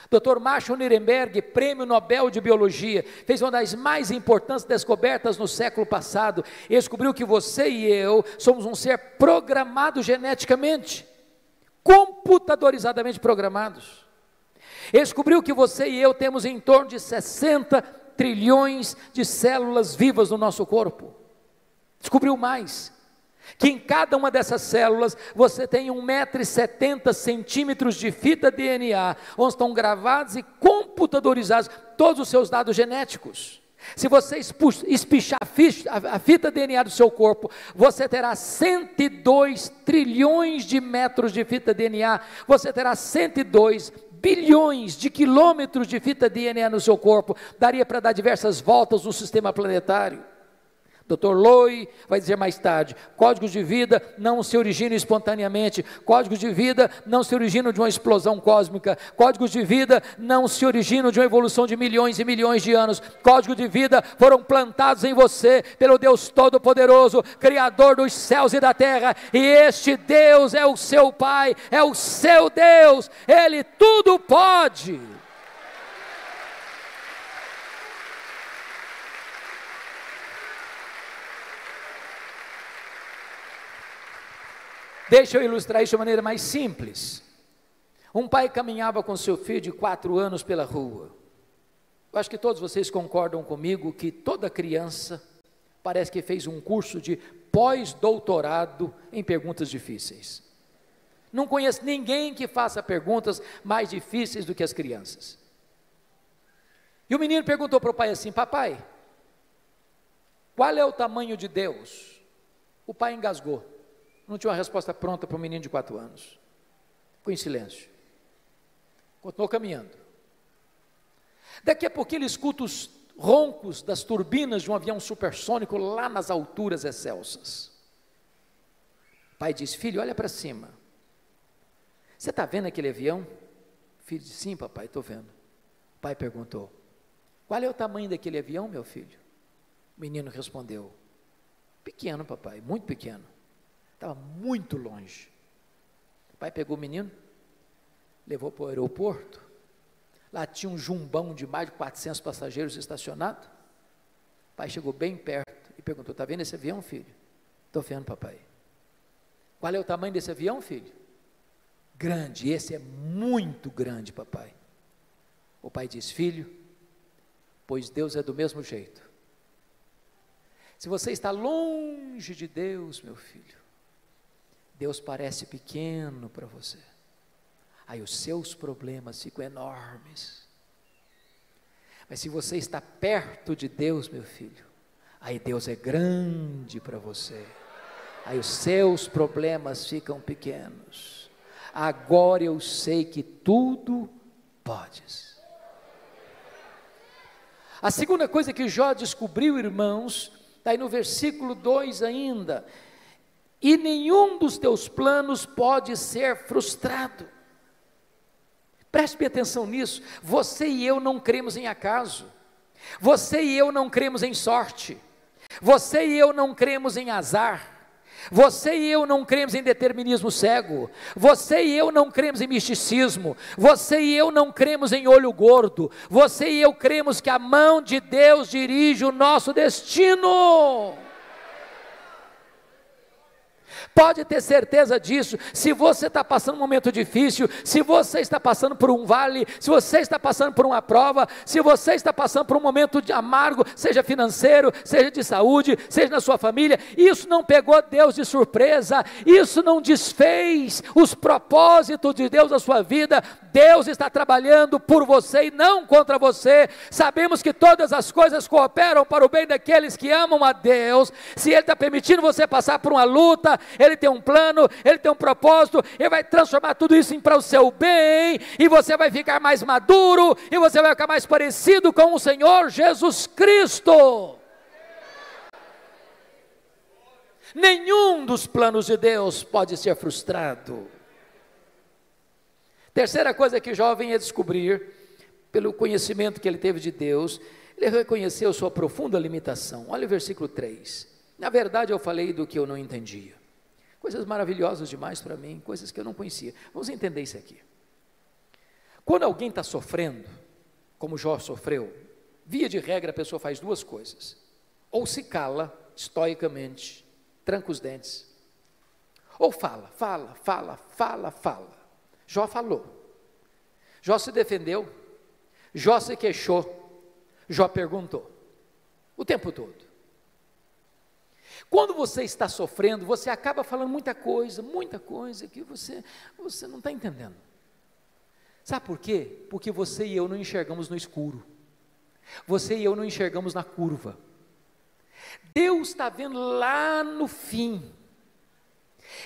Dr. Marshall Nirenberg, prêmio Nobel de Biologia, fez uma das mais importantes descobertas no século passado. Ele descobriu que você e eu somos um ser programado geneticamente, computadorizadamente programados. Ele descobriu que você e eu temos em torno de 60 trilhões de células vivas no nosso corpo. Descobriu mais, que em cada uma dessas células você tem 1,70 m de fita DNA, onde estão gravados e computadorizados todos os seus dados genéticos. Se você espichar a fita DNA do seu corpo, você terá 102 trilhões de metros de fita DNA, você terá 102 bilhões de quilômetros de fita DNA no seu corpo, daria para dar diversas voltas no sistema planetário. Dr. Loy vai dizer mais tarde, códigos de vida não se originam espontaneamente, códigos de vida não se originam de uma explosão cósmica, códigos de vida não se originam de uma evolução de milhões e milhões de anos, códigos de vida foram plantados em você pelo Deus Todo-Poderoso, Criador dos céus e da terra, e este Deus é o seu Pai, é o seu Deus, Ele tudo pode. Deixa eu ilustrar isso de uma maneira mais simples. Um pai caminhava com seu filho de 4 anos pela rua. Eu acho que todos vocês concordam comigo que toda criança parece que fez um curso de pós-doutorado em perguntas difíceis. Não conheço ninguém que faça perguntas mais difíceis do que as crianças. E o menino perguntou para o pai assim: papai, qual é o tamanho de Deus? O pai engasgou. Não tinha uma resposta pronta para um menino de 4 anos. Ficou em silêncio. Continuou caminhando. Daqui a pouquinho ele escuta os roncos das turbinas de um avião supersônico lá nas alturas excelsas. O pai diz: filho, olha para cima. Você está vendo aquele avião? O filho disse: sim, papai, estou vendo. O pai perguntou: qual é o tamanho daquele avião, meu filho? O menino respondeu: pequeno, papai, muito pequeno. Estava muito longe. O pai pegou o menino, levou para o aeroporto. Lá tinha um jumbão de mais de 400 passageiros estacionado. O pai chegou bem perto e perguntou: está vendo esse avião, filho? Estou vendo, papai. Qual é o tamanho desse avião, filho? Grande, esse é muito grande, papai. O pai disse: filho, pois Deus é do mesmo jeito. Se você está longe de Deus, meu filho, Deus parece pequeno para você, aí os seus problemas ficam enormes. Mas se você está perto de Deus, meu filho, aí Deus é grande para você, aí os seus problemas ficam pequenos. Agora eu sei que tudo podes. A segunda coisa que Jó descobriu, irmãos, está aí no versículo 2 ainda: e nenhum dos teus planos pode ser frustrado. Preste bem atenção nisso. Você e eu não cremos em acaso, você e eu não cremos em sorte, você e eu não cremos em azar, você e eu não cremos em determinismo cego, você e eu não cremos em misticismo, você e eu não cremos em olho gordo, você e eu cremos que a mão de Deus dirige o nosso destino. Pode ter certeza disso. Se você está passando um momento difícil, se você está passando por um vale, se você está passando por uma prova, se você está passando por um momento amargo, seja financeiro, seja de saúde, seja na sua família, isso não pegou Deus de surpresa, isso não desfez os propósitos de Deus na sua vida. Deus está trabalhando por você e não contra você. Sabemos que todas as coisas cooperam para o bem daqueles que amam a Deus. Se Ele está permitindo você passar por uma luta, Ele tem um plano, Ele tem um propósito, Ele vai transformar tudo isso para o seu bem, e você vai ficar mais maduro, e você vai ficar mais parecido com o Senhor Jesus Cristo. Nenhum dos planos de Deus pode ser frustrado. Terceira coisa que Jó vem a descobrir, pelo conhecimento que ele teve de Deus, ele reconheceu sua profunda limitação. Olha o versículo 3. Na verdade eu falei do que eu não entendia. Coisas maravilhosas demais para mim, coisas que eu não conhecia. Vamos entender isso aqui. Quando alguém está sofrendo, como Jó sofreu, via de regra a pessoa faz duas coisas. Ou se cala estoicamente, tranca os dentes, ou fala. Jó falou, Jó se defendeu, Jó se queixou, Jó perguntou, o tempo todo. Quando você está sofrendo, você acaba falando muita coisa que você não está entendendo. Sabe por quê? Porque você e eu não enxergamos no escuro, você e eu não enxergamos na curva. Deus está vendo lá no fim,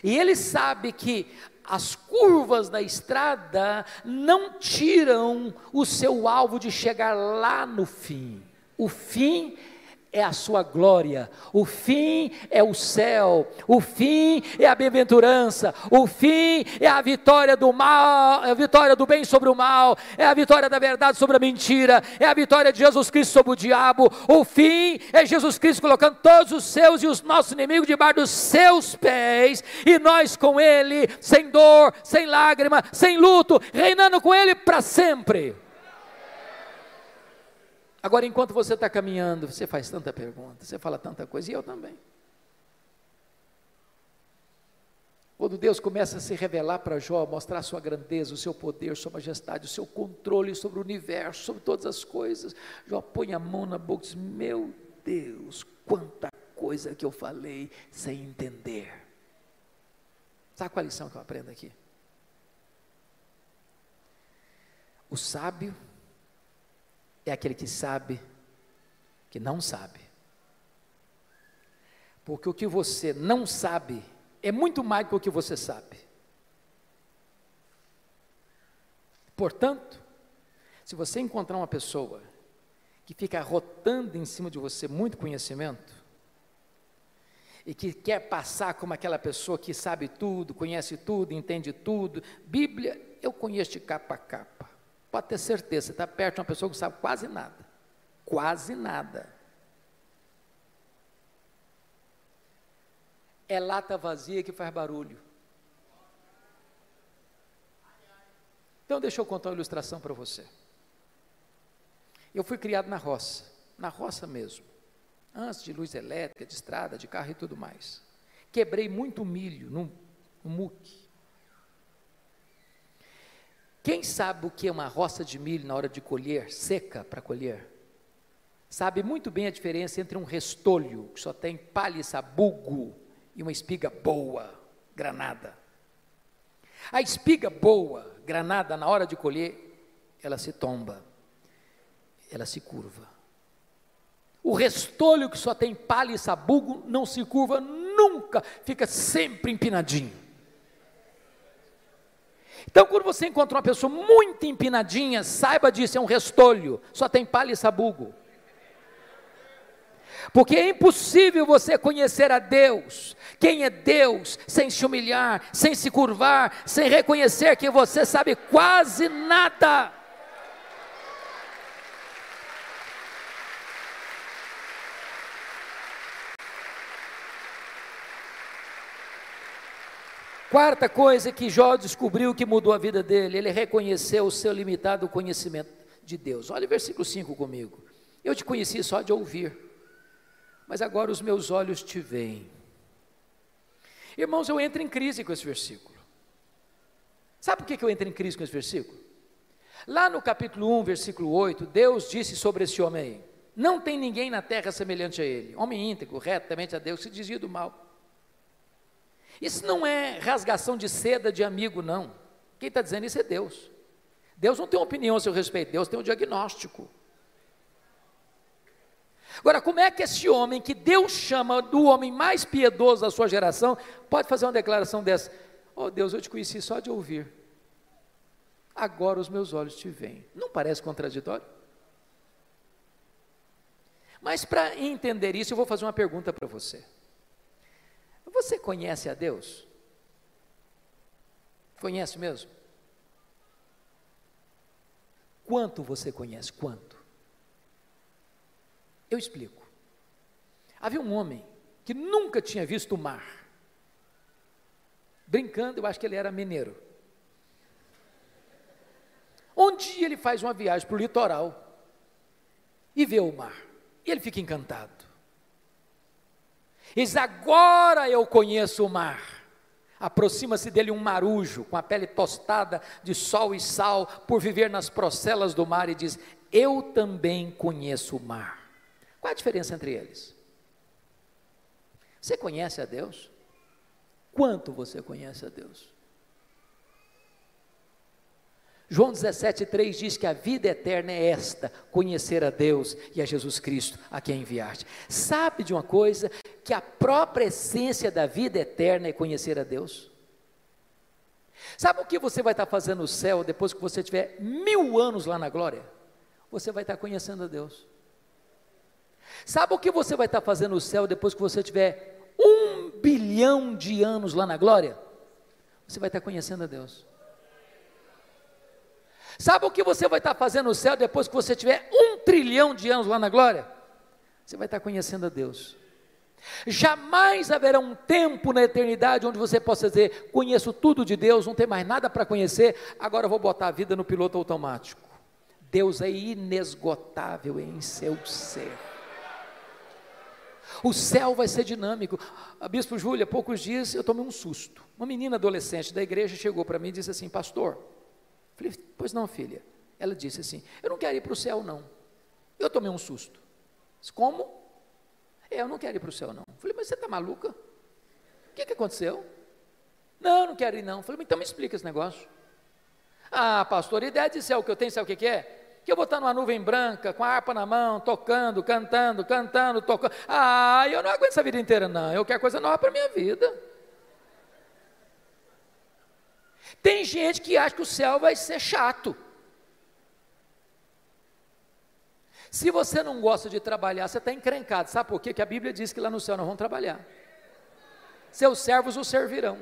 e Ele sabe que as curvas da estrada não tiram o seu alvo de chegar lá no fim. O fim é a sua glória, o fim é o céu, o fim é a bem-aventurança, o fim é a vitória do mal, é a vitória do bem sobre o mal, é a vitória da verdade sobre a mentira, é a vitória de Jesus Cristo sobre o diabo. O fim é Jesus Cristo colocando todos os seus e os nossos inimigos debaixo dos seus pés, e nós com Ele, sem dor, sem lágrima, sem luto, reinando com Ele para sempre. Agora, enquanto você está caminhando, você faz tanta pergunta, você fala tanta coisa, e eu também. Quando Deus começa a se revelar para Jó, mostrar a sua grandeza, o seu poder, sua majestade, o seu controle sobre o universo, sobre todas as coisas, Jó põe a mão na boca e diz, meu Deus, quanta coisa que eu falei sem entender. Sabe qual a lição que eu aprendo aqui? O sábio é aquele que sabe que não sabe, porque o que você não sabe é muito mais do que o que você sabe. Portanto, se você encontrar uma pessoa que fica arrotando em cima de você muito conhecimento, e que quer passar como aquela pessoa que sabe tudo, conhece tudo, entende tudo, Bíblia, eu conheço de capa a capa. Pode ter certeza, você está perto de uma pessoa que sabe quase nada. É lata vazia que faz barulho. Então deixa eu contar uma ilustração para você. Eu fui criado na roça mesmo, antes de luz elétrica, de estrada, de carro e tudo mais. Quebrei muito milho no muque. Quem sabe o que é uma roça de milho na hora de colher, seca para colher, sabe muito bem a diferença entre um restolho, que só tem palha e sabugo, e uma espiga boa, granada. A espiga boa, granada, na hora de colher, ela se tomba, ela se curva. O restolho que só tem palha e sabugo, não se curva nunca, fica sempre empinadinho. Então, quando você encontra uma pessoa muito empinadinha, saiba disso, é um restolho, só tem palha e sabugo. Porque é impossível você conhecer a Deus, quem é Deus, sem se humilhar, sem se curvar, sem reconhecer que você sabe quase nada. Quarta coisa que Jó descobriu que mudou a vida dele, ele reconheceu o seu limitado conhecimento de Deus. Olha o versículo 5 comigo. Eu te conheci só de ouvir, mas agora os meus olhos te veem. Irmãos, eu entro em crise com esse versículo. Sabe por que eu entro em crise com esse versículo? Lá no capítulo 1, versículo 8, Deus disse sobre esse homem aí, não tem ninguém na terra semelhante a ele, homem íntegro, reto, temente a Deus, que se desvia do mal. Isso não é rasgação de seda de amigo, não. Quem está dizendo isso é Deus. Deus não tem uma opinião a seu respeito, Deus tem um diagnóstico. Agora, como é que esse homem, que Deus chama do homem mais piedoso da sua geração, pode fazer uma declaração dessa? Oh Deus, eu te conheci só de ouvir, agora os meus olhos te veem. Não parece contraditório? Mas para entender isso, eu vou fazer uma pergunta para você. Você conhece a Deus? Conhece mesmo? Quanto você conhece? Quanto? Eu explico. Havia um homem que nunca tinha visto o mar. Brincando, eu acho que ele era mineiro. Um dia ele faz uma viagem para o litoral e vê o mar. E ele fica encantado. Ele diz: agora eu conheço o mar. Aproxima-se dele um marujo, com a pele tostada de sol e sal, por viver nas procelas do mar, e diz: eu também conheço o mar. Qual a diferença entre eles? Você conhece a Deus? Quanto você conhece a Deus? João 17,3 diz que a vida eterna é esta: conhecer a Deus e a Jesus Cristo, a quem enviaste. Sabe de uma coisa? Que a própria essência da vida eterna é conhecer a Deus. Sabe o que você vai estar fazendo no céu depois que você tiver 1000 anos lá na glória? Você vai estar conhecendo a Deus. Sabe o que você vai estar fazendo no céu depois que você tiver 1 bilhão de anos lá na glória? Você vai estar conhecendo a Deus. Sabe o que você vai estar fazendo no céu depois que você tiver 1 trilhão de anos lá na glória? Você vai estar conhecendo a Deus. Jamais haverá um tempo na eternidade onde você possa dizer: conheço tudo de Deus, não tem mais nada para conhecer, agora eu vou botar a vida no piloto automático. Deus é inesgotável em seu ser. O céu vai ser dinâmico. A Bispo Júlia, há poucos dias eu tomei um susto. Uma menina adolescente da igreja chegou para mim e disse assim: pastor. Falei: pois não, filha. Ela disse assim: eu não quero ir para o céu não. Eu tomei um susto. Disse: como? Eu não quero ir para o céu não. Falei: mas você está maluca? O que aconteceu? Não, não quero ir não. Falei: então me explica esse negócio. Ah, pastor, a ideia de céu que eu tenho, sabe o que é? Que eu vou estar numa nuvem branca, com a harpa na mão, tocando, cantando, tocando. Ah, eu não aguento essa vida inteira não, eu quero coisa nova para a minha vida. Tem gente que acha que o céu vai ser chato. Se você não gosta de trabalhar, você está encrencado. Sabe por quê? Que a Bíblia diz que lá no céu nós vamos trabalhar. Seus servos o servirão.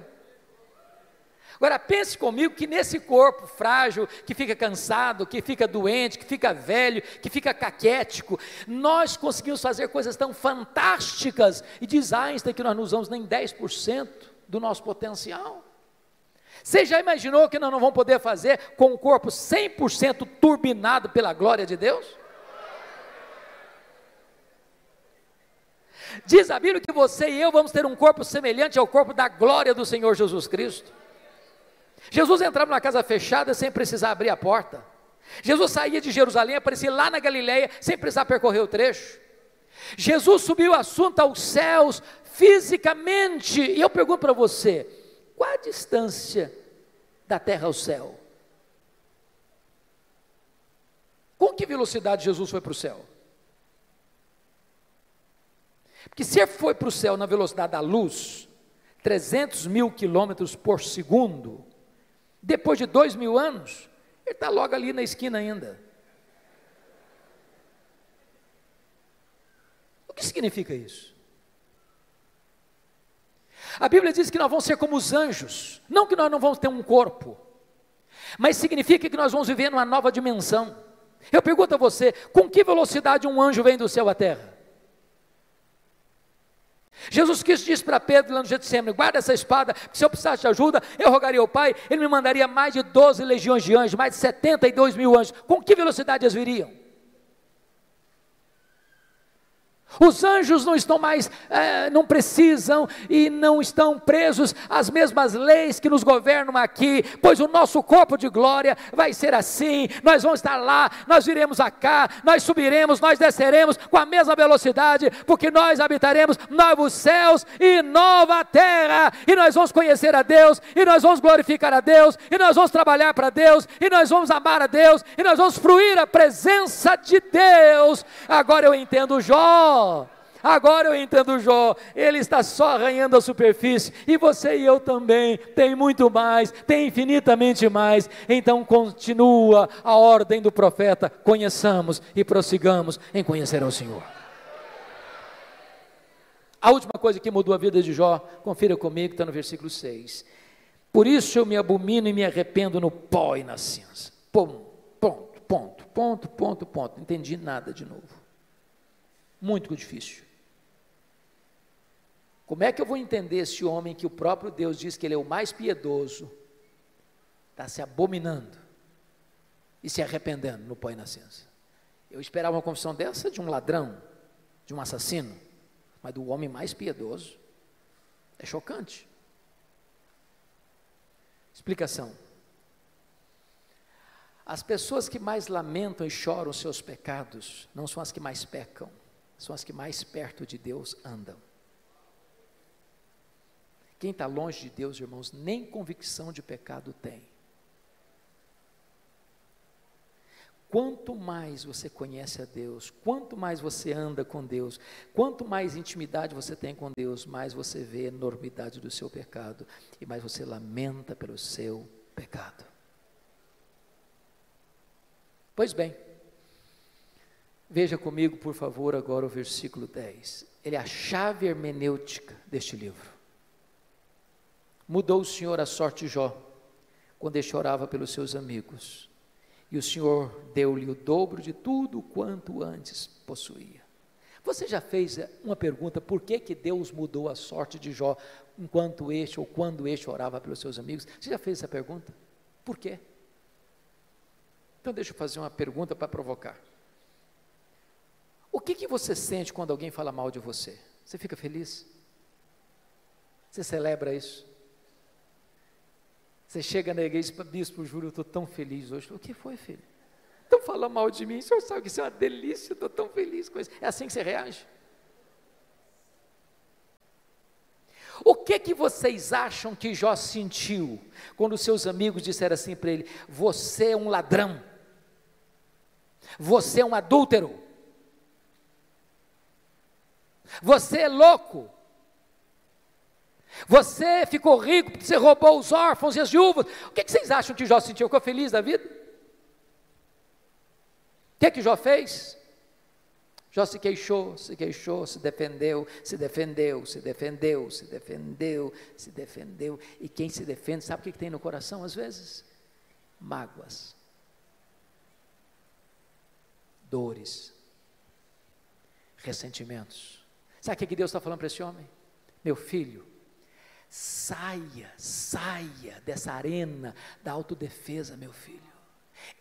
Agora pense comigo que nesse corpo frágil, que fica cansado, que fica doente, que fica velho, que fica caquético, nós conseguimos fazer coisas tão fantásticas, e diz Einstein que nós não usamos nem 10% do nosso potencial. Você já imaginou que nós não vamos poder fazer com um corpo 100% turbinado pela glória de Deus? Diz a Bíblia que você e eu vamos ter um corpo semelhante ao corpo da glória do Senhor Jesus Cristo. Jesus entrava numa casa fechada sem precisar abrir a porta. Jesus saía de Jerusalém, aparecia lá na Galileia sem precisar percorrer o trecho. Jesus subiu o assunto aos céus fisicamente. E eu pergunto para você: qual a distância da terra ao céu? Com que velocidade Jesus foi para o céu? Porque se ele foi para o céu na velocidade da luz, 300 mil quilômetros por segundo, depois de 2000 anos, ele está logo ali na esquina ainda. O que significa isso? A Bíblia diz que nós vamos ser como os anjos, não que nós não vamos ter um corpo, mas significa que nós vamos viver numa nova dimensão. Eu pergunto a você: com que velocidade um anjo vem do céu à terra? Jesus Cristo disse para Pedro lá no Getsemane: guarda essa espada, porque se eu precisasse de ajuda, eu rogaria ao Pai, Ele me mandaria mais de 12 legiões de anjos, mais de 72 mil anjos. Com que velocidade eles viriam? Os anjos não estão mais, não precisam e não estão presos às mesmas leis que nos governam aqui, pois o nosso corpo de glória vai ser assim. Nós vamos estar lá, nós viremos cá, nós subiremos, nós desceremos com a mesma velocidade, porque nós habitaremos novos céus e nova terra, e nós vamos conhecer a Deus, e nós vamos glorificar a Deus, e nós vamos trabalhar para Deus, e nós vamos amar a Deus, e nós vamos fruir a presença de Deus. Agora eu entendo Jó. Agora eu entendo Jó, ele está só arranhando a superfície, e você e eu também, tem muito mais, tem infinitamente mais. Então continua a ordem do profeta: conheçamos e prossigamos em conhecer ao Senhor. A última coisa que mudou a vida de Jó, confira comigo, está no versículo 6. Por isso eu me abomino e me arrependo no pó e na cinza. Ponto. ponto, ponto, ponto, ponto. Não entendi nada de novo. Muito difícil. Como é que eu vou entender esse homem que o próprio Deus diz que ele é o mais piedoso, está se abominando e se arrependendo no pó e na cinza? Eu esperava uma confissão dessa de um ladrão, de um assassino, mas do homem mais piedoso. É chocante. Explicação. As pessoas que mais lamentam e choram os seus pecados não são as que mais pecam, são as que mais perto de Deus andam. Quem está longe de Deus, irmãos, nem convicção de pecado tem. Quanto mais você conhece a Deus, quanto mais você anda com Deus, quanto mais intimidade você tem com Deus, mais você vê a enormidade do seu pecado e mais você lamenta pelo seu pecado. Pois bem, veja comigo, por favor, agora o versículo 10. Ele é a chave hermenêutica deste livro. Mudou o Senhor a sorte de Jó, quando ele chorava pelos seus amigos, e o Senhor deu-lhe o dobro de tudo quanto antes possuía. Você já fez uma pergunta, por que Deus mudou a sorte de Jó, enquanto este ou quando este orava pelos seus amigos? Você já fez essa pergunta? Por quê? Então deixa eu fazer uma pergunta para provocar. O que você sente quando alguém fala mal de você? Você fica feliz? Você celebra isso? Você chega na igreja e diz, bispo, juro, eu estou tão feliz hoje. O que foi, filho? Estão falando mal de mim, o senhor sabe que isso é uma delícia, eu estou tão feliz com isso. É assim que você reage? O que vocês acham que Jó sentiu, quando seus amigos disseram assim para ele, você é um ladrão, você é um adúltero, você é louco, você ficou rico porque você roubou os órfãos e as viúvas? O que vocês acham que Jó sentiu? Ficou feliz da vida? O que Jó fez? Jó se queixou, se defendeu, e quem se defende, sabe o que tem no coração às vezes? Mágoas, dores, ressentimentos. Sabe o que Deus está falando para esse homem? Meu filho, saia dessa arena da autodefesa, meu filho.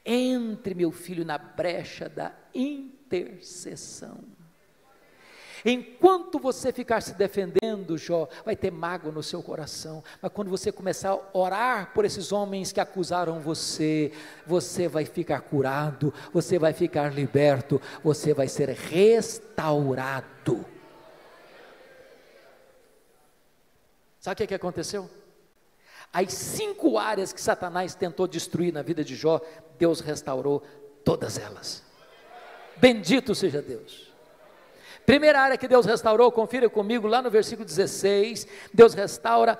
Entre, meu filho, na brecha da intercessão. Enquanto você ficar se defendendo, Jó, vai ter mágoa no seu coração, mas quando você começar a orar por esses homens que acusaram você, você vai ficar curado, você vai ficar liberto, você vai ser restaurado. Sabe o que aconteceu? As 5 áreas que Satanás tentou destruir na vida de Jó, Deus restaurou todas elas. Bendito seja Deus. Primeira área que Deus restaurou, confira comigo lá no versículo 16, Deus restaura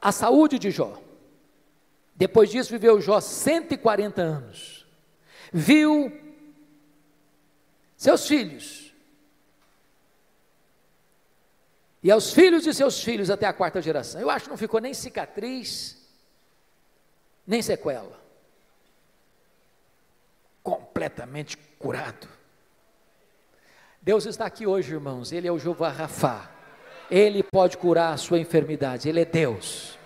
a saúde de Jó. Depois disso viveu Jó 140 anos, viu seus filhos, e aos filhos de seus filhos até a 4ª geração. Eu acho que não ficou nem cicatriz, nem sequela. Completamente curado. Deus está aqui hoje, irmãos. Ele é o Jeová Rafá. Ele pode curar a sua enfermidade. Ele é Deus.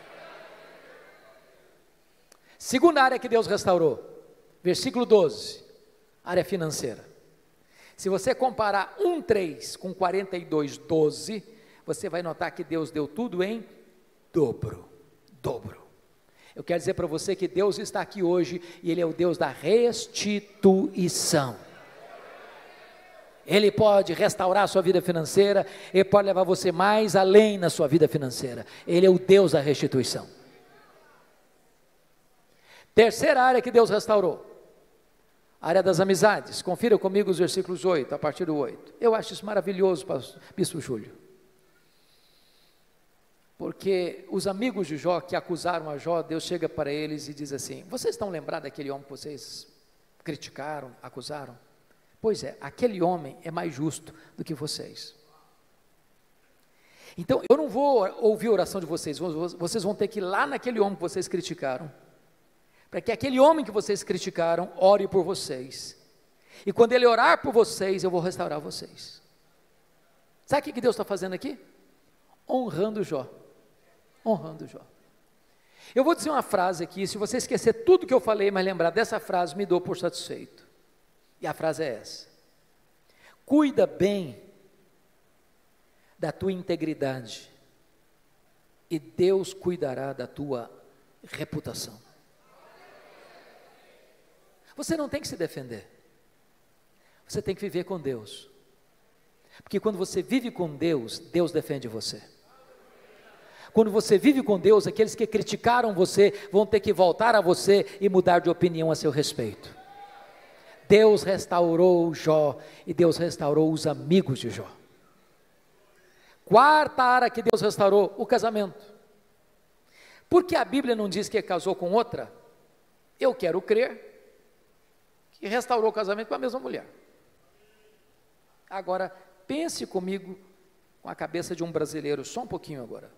Segunda área que Deus restaurou, versículo 12, área financeira. Se você comparar 1:3 com 42:12, você vai notar que Deus deu tudo em dobro. Eu quero dizer para você que Deus está aqui hoje e Ele é o Deus da restituição. Ele pode restaurar a sua vida financeira, Ele pode levar você mais além na sua vida financeira. Ele é o Deus da restituição. Terceira área que Deus restaurou, área das amizades. Confira comigo os versículos 8, a partir do 8. Eu acho isso maravilhoso, bispo Júlio. Porque os amigos de Jó que acusaram a Jó, Deus chega para eles e diz assim, vocês estão lembrados daquele homem que vocês criticaram, acusaram? Pois é, aquele homem é mais justo do que vocês. Então, eu não vou ouvir a oração de vocês, vocês vão ter que ir lá naquele homem que vocês criticaram, para que aquele homem que vocês criticaram ore por vocês. E quando ele orar por vocês, eu vou restaurar vocês. Sabe o que Deus está fazendo aqui? Honrando Jó. Honrando Jó. Eu vou dizer uma frase aqui, se você esquecer tudo que eu falei, mas lembrar dessa frase, me dou por satisfeito. E a frase é essa: cuida bem da tua integridade, e Deus cuidará da tua reputação. Você não tem que se defender, você tem que viver com Deus, porque quando você vive com Deus, Deus defende você. Quando você vive com Deus, aqueles que criticaram você vão ter que voltar a você e mudar de opinião a seu respeito. Deus restaurou Jó, e Deus restaurou os amigos de Jó. Quarta área que Deus restaurou, o casamento. Porque a Bíblia não diz que casou com outra? Eu quero crer que restaurou o casamento com a mesma mulher. Agora, pense comigo com a cabeça de um brasileiro, só um pouquinho agora.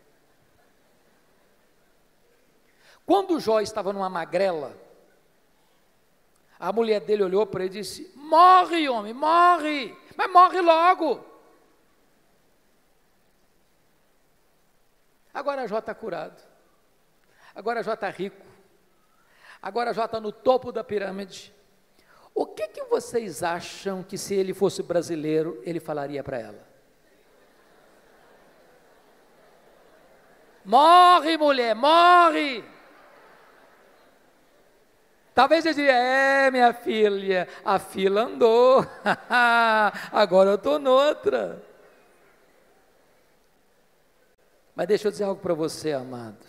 Quando Jó estava numa magrela, a mulher dele olhou para ele e disse: morre, homem, morre, mas morre logo. Agora Jó está curado, agora Jó está rico, agora Jó está no topo da pirâmide. O que vocês acham que, se ele fosse brasileiro, ele falaria para ela? Morre, mulher, morre. Talvez ele diria: minha filha, a fila andou, agora eu estou noutra. Mas deixa eu dizer algo para você, amado.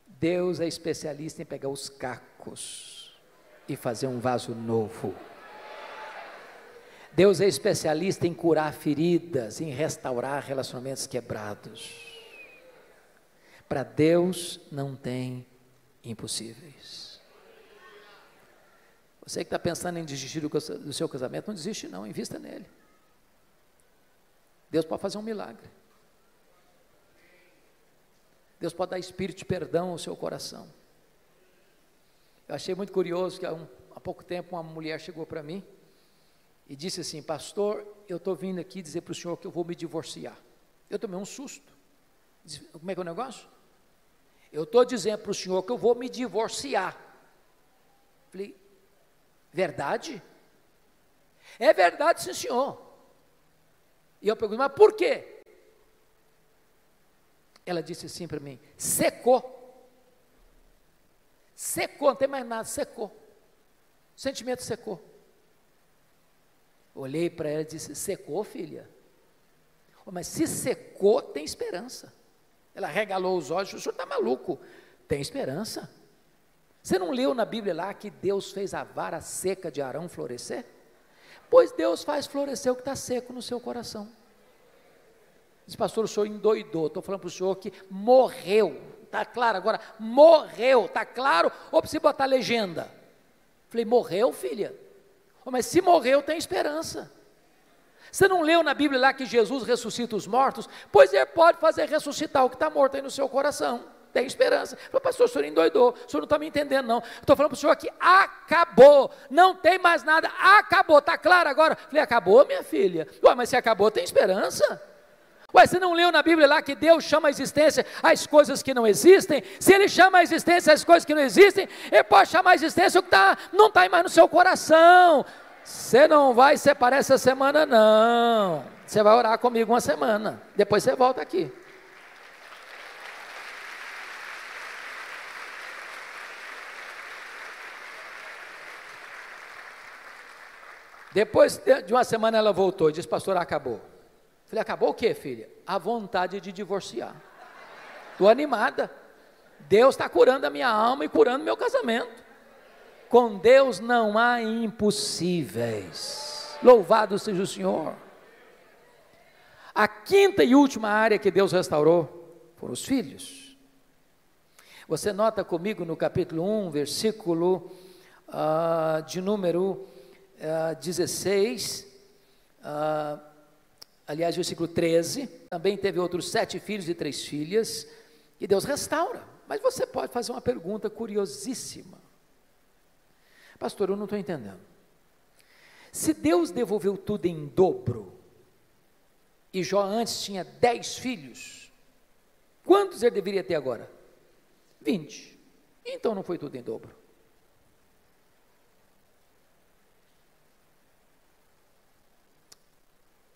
Deus é especialista em pegar os cacos e fazer um vaso novo. Deus é especialista em curar feridas, em restaurar relacionamentos quebrados. Para Deus não tem impossíveis. Você que está pensando em desistir do seu casamento, não desiste não, invista nele. Deus pode fazer um milagre. Deus pode dar espírito de perdão ao seu coração. Eu achei muito curioso que há pouco tempo uma mulher chegou para mim e disse assim: pastor, eu estou vindo aqui dizer para o senhor que eu vou me divorciar. Eu tomei um susto. Como é que é o negócio? Eu estou dizendo para o senhor que eu vou me divorciar. Falei: verdade? É verdade, sim, senhor. E eu perguntei: mas por quê? Ela disse assim para mim: secou. Secou, não tem mais nada, secou. O sentimento secou. Olhei para ela e disse: secou, filha? Mas se secou, tem esperança. Ela regalou os olhos: o senhor está maluco? Tem esperança. Você não leu na Bíblia lá que Deus fez a vara seca de Arão florescer? Pois Deus faz florescer o que está seco no seu coração. Diz: pastor, o senhor endoidou. Estou falando para o senhor que morreu. Está claro agora? Morreu, está claro? Ou precisa botar legenda? Falei: morreu, filha? Mas se morreu, tem esperança. Você não leu na Bíblia lá que Jesus ressuscita os mortos? Pois Ele pode fazer ressuscitar o que está morto aí no seu coração. Tem esperança. Falei: pastor, o senhor endoidou, o senhor não está me entendendo não. Estou falando para o senhor que acabou, não tem mais nada, acabou, está claro agora? Falei: acabou, minha filha? Ué, mas se acabou, tem esperança. Ué, você não leu na Bíblia lá que Deus chama a existência as coisas que não existem? Se Ele chama a existência as coisas que não existem, Ele pode chamar a existência o que não está mais no seu coração. Você não vai separar essa semana não, você vai orar comigo uma semana, depois você volta aqui. Depois de uma semana ela voltou e disse: pastor, acabou. Falei: acabou o quê, filha? A vontade de divorciar. Estou animada. Deus está curando a minha alma e curando meu casamento. Com Deus não há impossíveis. Louvado seja o Senhor. A quinta e última área que Deus restaurou foram os filhos. Você nota comigo no capítulo 1, versículo de número 16, versículo 13, também teve outros 7 filhos e 3 filhas, e Deus restaura. Mas você pode fazer uma pergunta curiosíssima. Pastor, eu não estou entendendo. Se Deus devolveu tudo em dobro, e Jó antes tinha 10 filhos, quantos ele deveria ter agora? 20. Então não foi tudo em dobro.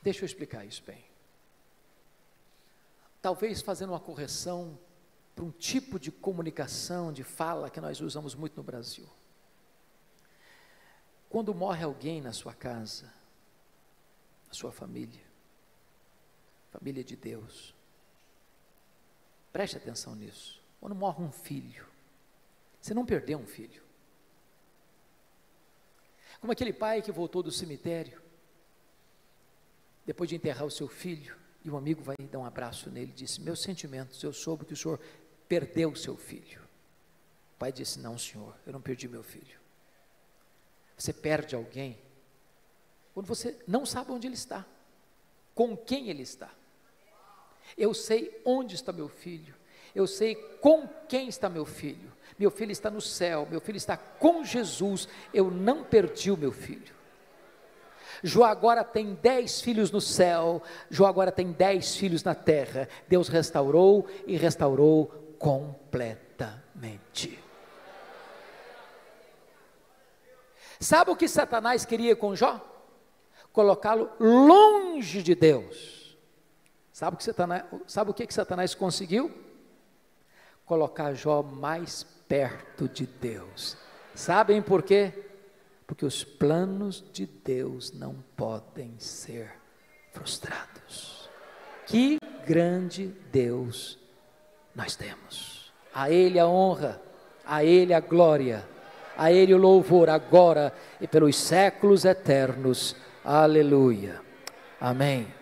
Deixa eu explicar isso bem. Talvez fazendo uma correção para um tipo de comunicação, de fala que nós usamos muito no Brasil. Quando morre alguém na sua casa, na sua família, família de Deus, preste atenção nisso. Quando morre um filho, você não perdeu um filho. Como aquele pai que voltou do cemitério, depois de enterrar o seu filho, e um amigo vai dar um abraço nele e disse: meus sentimentos, eu soube que o senhor perdeu o seu filho. O pai disse: não, senhor, eu não perdi meu filho. Você perde alguém quando você não sabe onde ele está, com quem ele está. Eu sei onde está meu filho, eu sei com quem está meu filho está no céu, meu filho está com Jesus, eu não perdi o meu filho. Jó agora tem 10 filhos no céu, Jó agora tem 10 filhos na terra. Deus restaurou e restaurou completamente. Sabe o que Satanás queria com Jó? Colocá-lo longe de Deus. Sabe o que Satanás conseguiu? Colocar Jó mais perto de Deus. Sabem por quê? Porque os planos de Deus não podem ser frustrados. Que grande Deus nós temos. A Ele a honra, a Ele a glória, a Ele o louvor agora e pelos séculos eternos. Aleluia. Amém.